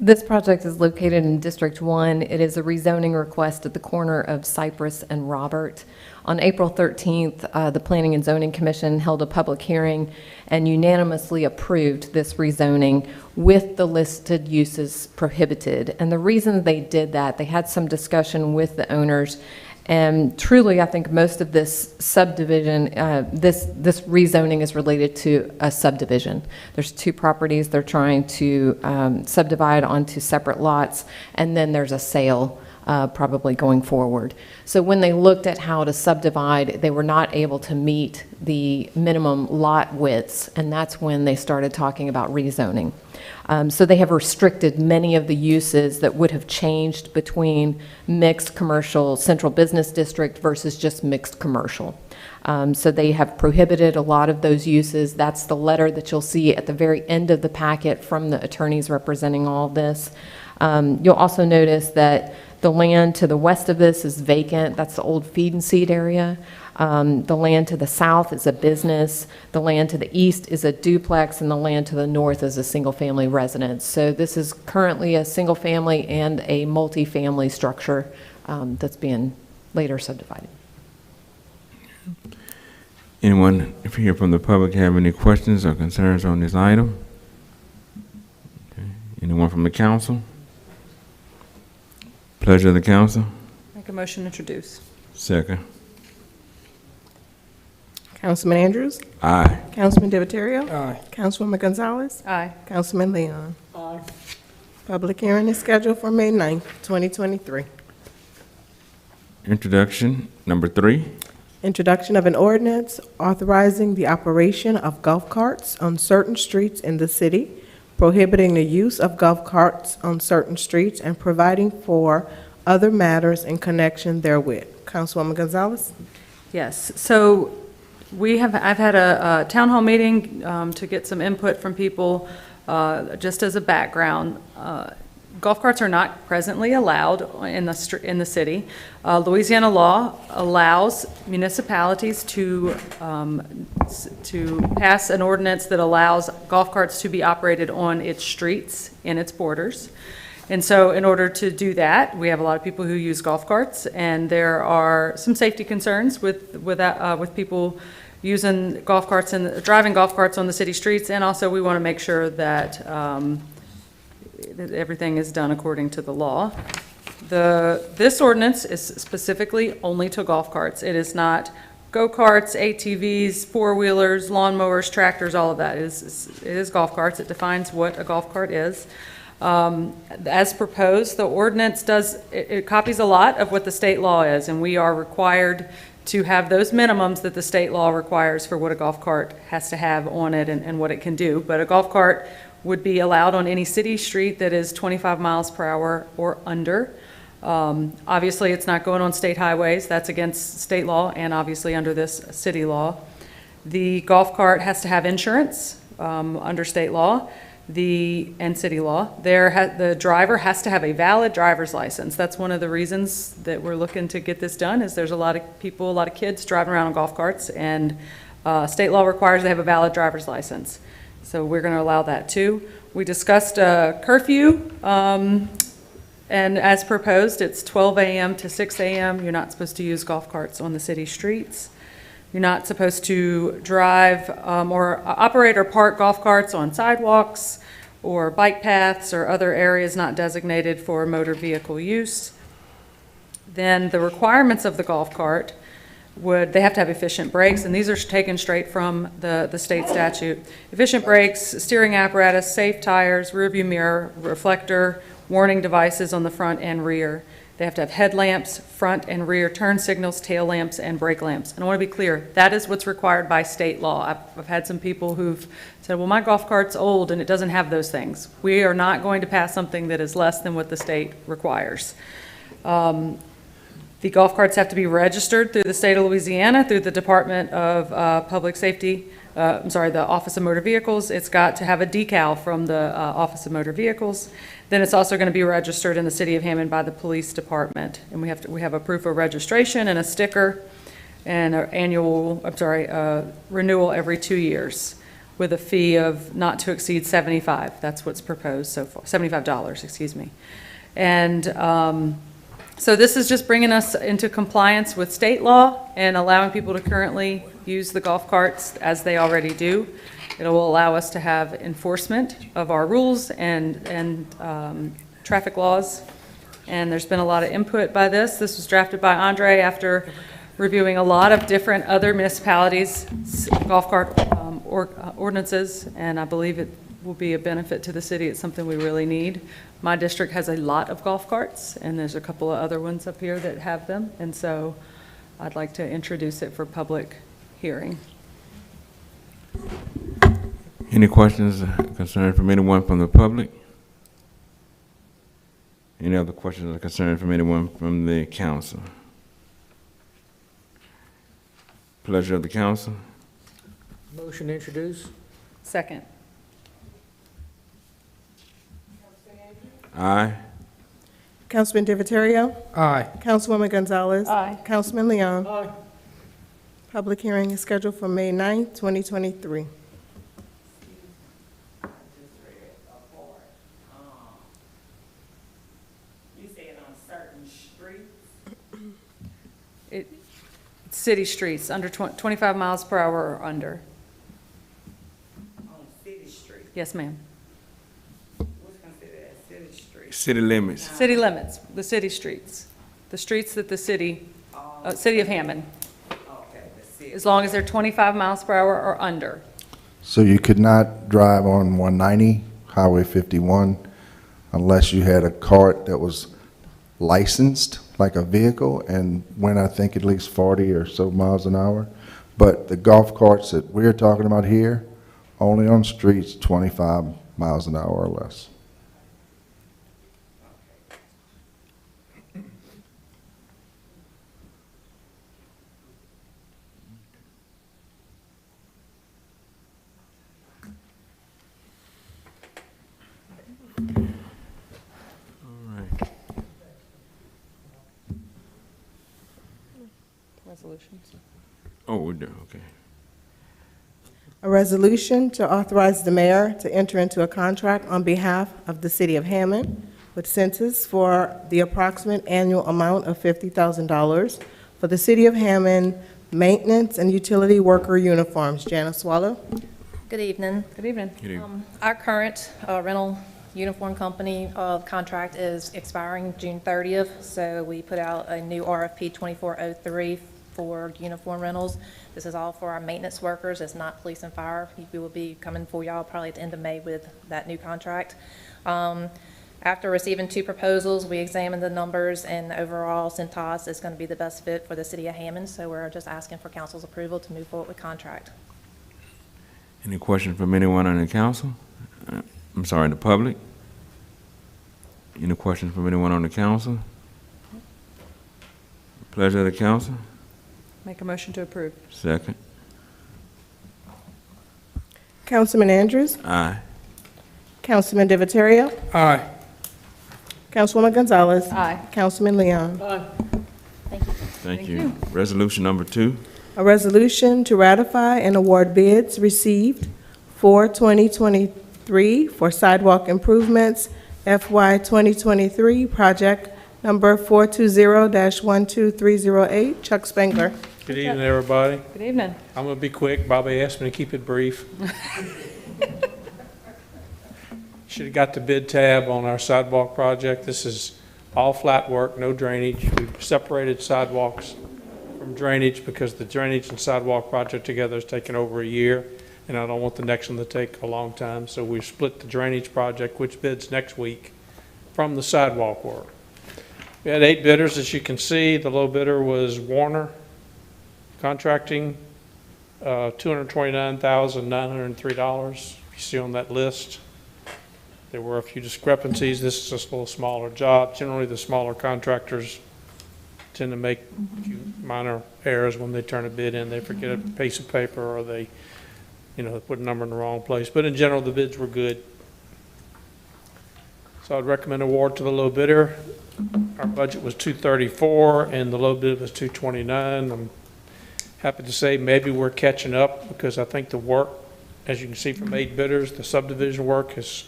This project is located in District 1. It is a rezoning request at the corner of Cypress and Robert. On April 13th, the Planning and Zoning Commission held a public hearing and unanimously approved this rezoning with the listed uses prohibited. And the reason they did that, they had some discussion with the owners. And truly, I think most of this subdivision, this rezoning is related to a subdivision. There's 2 properties they're trying to subdivide onto separate lots, and then there's a sale probably going forward. So when they looked at how to subdivide, they were not able to meet the minimum lot widths, and that's when they started talking about rezoning. So they have restricted many of the uses that would have changed between mixed commercial central business district versus just mixed commercial. So they have prohibited a lot of those uses. That's the letter that you'll see at the very end of the packet from the attorneys representing all of this. You'll also notice that the land to the west of this is vacant. That's the old feed and seed area. The land to the south is a business. The land to the east is a duplex, and the land to the north is a single-family residence. So this is currently a single-family and a multi-family structure that's being later subdivided. Anyone here from the public have any questions or concerns on this item? Okay. Anyone from the council? Pleasure of the council. Make a motion to introduce. Second. Councilman Andrews? Aye. Councilman Divatario? Aye. Councilwoman Gonzalez? Aye. Councilman Leon? Aye. Public hearing is scheduled for May 9th, 2023. Introduction, number 3. Introduction of an ordinance authorizing the operation of golf carts on certain streets in the city, prohibiting the use of golf carts on certain streets, and providing for other matters in connection therewith. Councilwoman Gonzalez? Yes, so I've had a town hall meeting to get some input from people. Just as a background, golf carts are not presently allowed in the city. Louisiana law allows municipalities to pass an ordinance that allows golf carts to be operated on its streets, in its borders. And so in order to do that, we have a lot of people who use golf carts, and there are some safety concerns with people using golf carts and driving golf carts on the city streets. And also we want to make sure that that everything is done according to the law. This ordinance is specifically only to golf carts. It is not go-karts, ATVs, four-wheelers, lawnmowers, tractors, all of that. It is golf carts. It defines what a golf cart is. As proposed, the ordinance it copies a lot of what the state law is, and we are required to have those minimums that the state law requires for what a golf cart has to have on it and what it can do. But a golf cart would be allowed on any city street that is 25 miles per hour or under. Obviously, it's not going on state highways. That's against state law and obviously under this city law. The golf cart has to have insurance under state law and city law. The driver has to have a valid driver's license. That's one of the reasons that we're looking to get this done, is there's a lot of people, a lot of kids driving around on golf carts, and state law requires they have a valid driver's license. So we're going to allow that too. We discussed curfew, and as proposed, it's 12 a.m. to 6 a.m. You're not supposed to use golf carts on the city streets. You're not supposed to drive or operate or park golf carts on sidewalks or bike paths or other areas not designated for motor vehicle use. Then the requirements of the golf cart they have to have efficient brakes, and these are taken straight from the state statute. Efficient brakes, steering apparatus, safe tires, rear view mirror, reflector, warning devices on the front and rear. They have to have headlamps, front and rear turn signals, tail lamps, and brake lamps. And I want to be clear, that is what's required by state law. I've had some people who've said, well, my golf cart's old and it doesn't have those things. We are not going to pass something that is less than what the state requires. The golf carts have to be registered through the state of Louisiana, through the Department of Public Safety, the Office of Motor Vehicles. It's got to have a decal from the Office of Motor Vehicles. Then it's also going to be registered in the city of Hammond by the police department. And we have a proof of registration and a sticker and an renewal every 2 years with a fee of not to exceed $75. That's what's proposed so far, $75, excuse me. And so this is just bringing us into compliance with state law and allowing people to currently use the golf carts as they already do. It will allow us to have enforcement of our rules and traffic laws. And there's been a lot of input by this. This was drafted by Andre after reviewing a lot of different other municipalities' golf cart ordinances, and I believe it will be a benefit to the city. It's something we really need. My district has a lot of golf carts, and there's a couple of other ones up here that have them, and so I'd like to introduce it for public hearing. Any questions or concerns from anyone from the public? Any other questions or concerns from anyone from the council? Pleasure of the council. Motion to introduce. Second. Aye. Councilman Divatario? Aye. Councilwoman Gonzalez? Aye. Councilman Leon? Aye. Public hearing is scheduled for May 9th, 2023. City streets, under 25 miles per hour or under. On city street. Yes, ma'am. What's considered as city street? City limits. City limits, the city streets. The streets that the city, City of Hammond, Okay, the city. as long as they're 25 miles per hour or under. So you could not drive on 190, Highway 51, unless you had a cart that was licensed, like a vehicle, and went, I think, at least 40 or so miles an hour. But the golf carts that we're talking about here, only on streets 25 miles an hour or less. Resolutions. Oh, we're done, okay. A resolution to authorize the mayor to enter into a contract on behalf of the city of Hammond with Census for the approximate annual amount of $50,000 for the city of Hammond maintenance and utility worker uniforms. Janice Swallow. Good evening. Good evening. Good evening. Our current rental uniform company contract is expiring June 30th, so we put out a new RFP 2403 for uniform rentals. This is all for our maintenance workers. It's not police and fire. We will be coming for y'all probably at the end of May with that new contract. After receiving 2 proposals, we examined the numbers, and overall Centos is going to be the best fit for the city of Hammond, so we're just asking for council's approval to move forward with contract. Any questions from anyone on the council? I'm sorry, the public? Any questions from anyone on the council? Pleasure of the council? Make a motion to approve. Second. Councilman Andrews. Aye. Councilman Divatario. Aye. Councilwoman Gonzalez. Aye. Councilman Leon. Thank you. Resolution number 2. A resolution to ratify and award bids received for 2023 for sidewalk improvements, FY 2023, project number 420-12308. Chuck Spengler. Good evening, everybody. Good evening. I'm going to be quick. Bobby asked me to keep it brief. Should have got the bid tab on our sidewalk project. This is all flat work, no drainage. We've separated sidewalks from drainage because the drainage and sidewalk project together has taken over a year, and I don't want the next one to take a long time. So we've split the drainage project, which bids next week, from the sidewalk work. We had 8 bidders, as you can see. The low bidder was Warner Contracting, $229,903. You see on that list. There were a few discrepancies. This is just a little smaller job. Generally, the smaller contractors tend to make a few minor errors when they turn a bid in. They forget a piece of paper, or they, put a number in the wrong place. But in general, the bids were good. So I'd recommend award to the low bidder. Our budget was $234, and the low bid was $229. I'm happy to say maybe we're catching up, because I think the work, as you can see from 8 bidders, the subdivision work has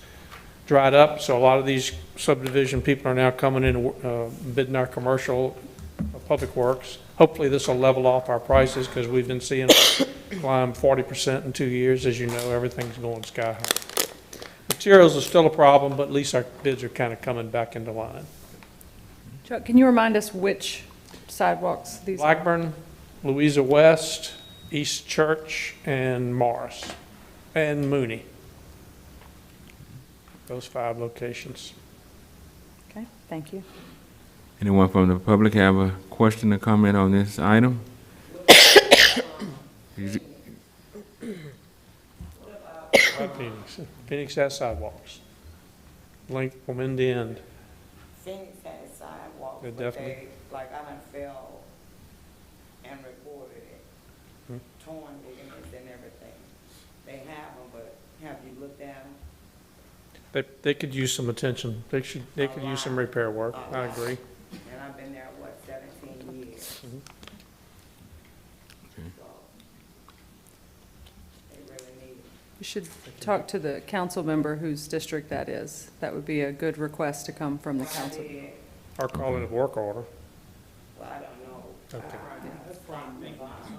dried up. So a lot of these subdivision people are now coming in bidding our commercial public works. Hopefully this will level off our prices, because we've been seeing them climb 40% in 2 years. As you know, everything's going sky high. Materials are still a problem, but at least our bids are kind of coming back into line. Chuck, can you remind us which sidewalks these are? Blackburn, Louisa West, East Church, and Morris, and Mooney. Those 5 locations. Okay, thank you. Anyone from the public have a question or comment on this item? Phoenix has sidewalks. Length from end to end. Phoenix has sidewalks, They but definitely- they, like, I done fell and reported it, torn ligaments and everything. They have them, but have you looked at them? They could use some attention. They could use some repair work. I agree. And I've been there, 17 years? Okay. So, they really need it. You should talk to the council member whose district that is. That would be a good request to come from the council. Or call it a work order. Well, I don't know. Okay. That's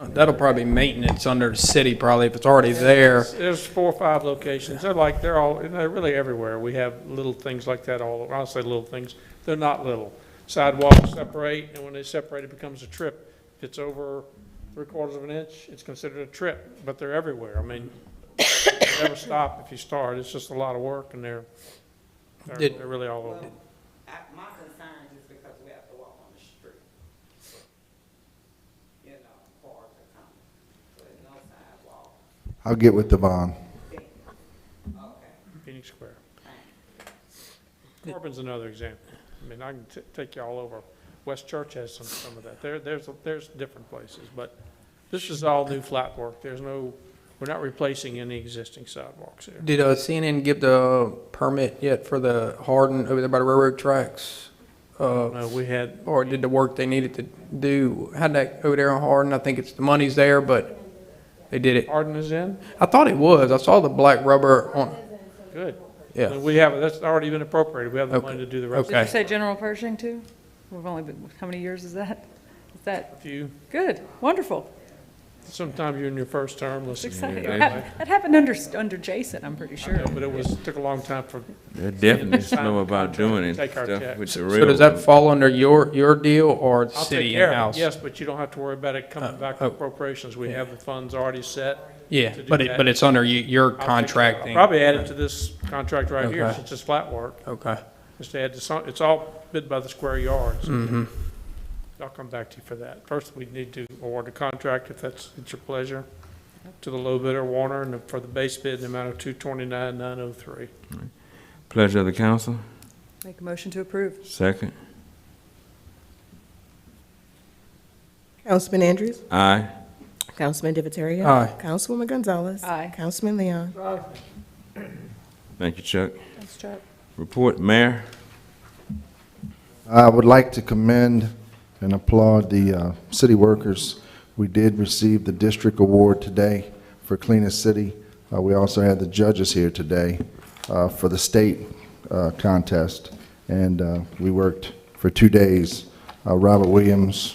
That'll probably be maintenance under the city, probably, if it's already there. There's 4 or 5 locations. They're really everywhere. We have little things like that all over. I'll say little things. They're not little. Sidewalks separate, and when they separate, it becomes a trip. If it's over 3/4 of an inch, it's considered a trip, but they're everywhere. I mean, you never stop if you start. It's just a lot of work, and they're really all over. My concern is because we have to walk on the street. You know, cars are coming, so there's no sidewalk. I'll get with Devon. Okay. Phoenix Square. Corbin's another example. I mean, I can take you all over. West Church has some of that. There's different places, but this is all new flat work. We're not replacing any existing sidewalks here. Did CNN give the permit yet for the Hardin over there by the railroad tracks? No, we had, Or did the work they needed to do, how'd that over there on Hardin? I think it's, the money's there, but they did it. Hardin is in? I thought it was. I saw the black rubber on, Good. yeah. And that's already been appropriated. We have the money to do the rest. Did Okay. you say General Pershing too? We've only been, how many years is that? Is that, A few. good, wonderful. Sometime you're in your first term, It's listen. exciting. Yeah, That happened under Jason, I'm pretty sure. But took a long time for. They're definitely slow about doing it, Take our stuff check. with the So railroad. does that fall under your deal or I'll take city care of in-house? it, yes, but you don't have to worry about it coming back to oh. appropriations. We have the funds already set. Yeah, to do but that. it's under your I'll take care of it. contracting. I'll probably add it to this contract right here, Okay. since it's flat work. Okay. Just add it's all bid by the square yards. Mm-hmm. I'll come back to you for that. First, we need to award the contract, if it's your pleasure, to the low bidder, Warner, and for the base bid, in the amount of $229,903. Pleasure of the council. Make a motion to approve. Second. Councilman Andrews? Aye. Councilman Divatario? Aye. Councilwoman Gonzalez? Aye. Councilman Leon? Thank you, Chuck. Thanks, Chuck. Report, Mayor. I would like to commend and applaud the city workers. We did receive the district award today for cleanest city. We also had the judges here today for the state contest, and we worked for 2 days. Robert Williams,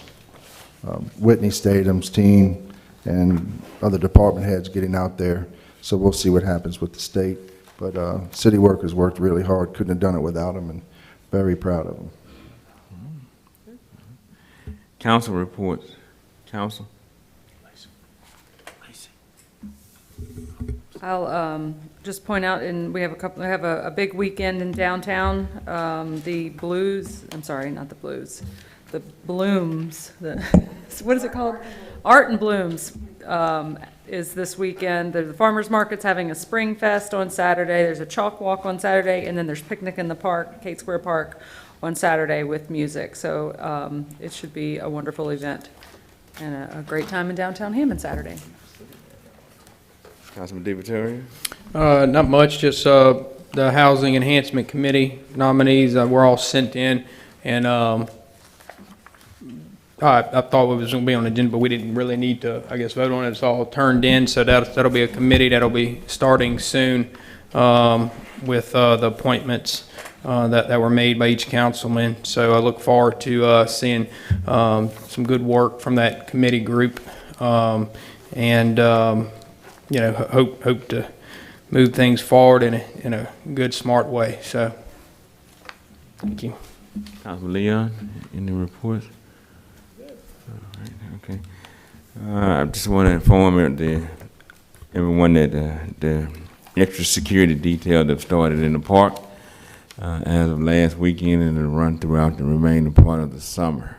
Whitney Statham,'s team, and other department heads getting out there. So we'll see what happens with the state. But city workers worked really hard, couldn't have done it without them, and very proud of them. Council reports. Council. I'll just point out, and we have a big weekend in downtown. The Blues, I'm sorry, not the Blues, the Blooms, what is it called? Art and Blooms is this weekend. The farmers market's having a spring fest on Saturday. There's a chalk walk on Saturday, and then there's picnic in the park, Kate Square Park, on Saturday with music. So it should be a wonderful event and a great time in downtown Hammond Saturday. Councilman Divatario. Not much, just the Housing Enhancement Committee nominees were all sent in, and I thought it was going to be on the agenda, but we didn't really need to, I guess, vote on it. It's all turned in, so that'll be a committee that'll be starting soon with the appointments that were made by each councilman. So I look forward to seeing some good work from that committee group, and hope to move things forward in a good, smart way. So, thank you. Councilman Leon, any reports? All right, okay. I just want to inform everyone that the extra security detail that started in the park as of last weekend, and it'll run throughout the remaining part of the summer.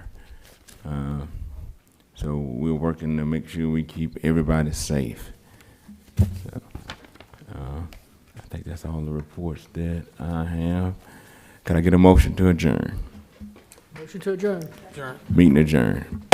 So we're working to make sure we keep everybody safe. So, I think that's all the reports that I have. Can I get a motion to adjourn? Motion to adjourn. Meeting adjourned.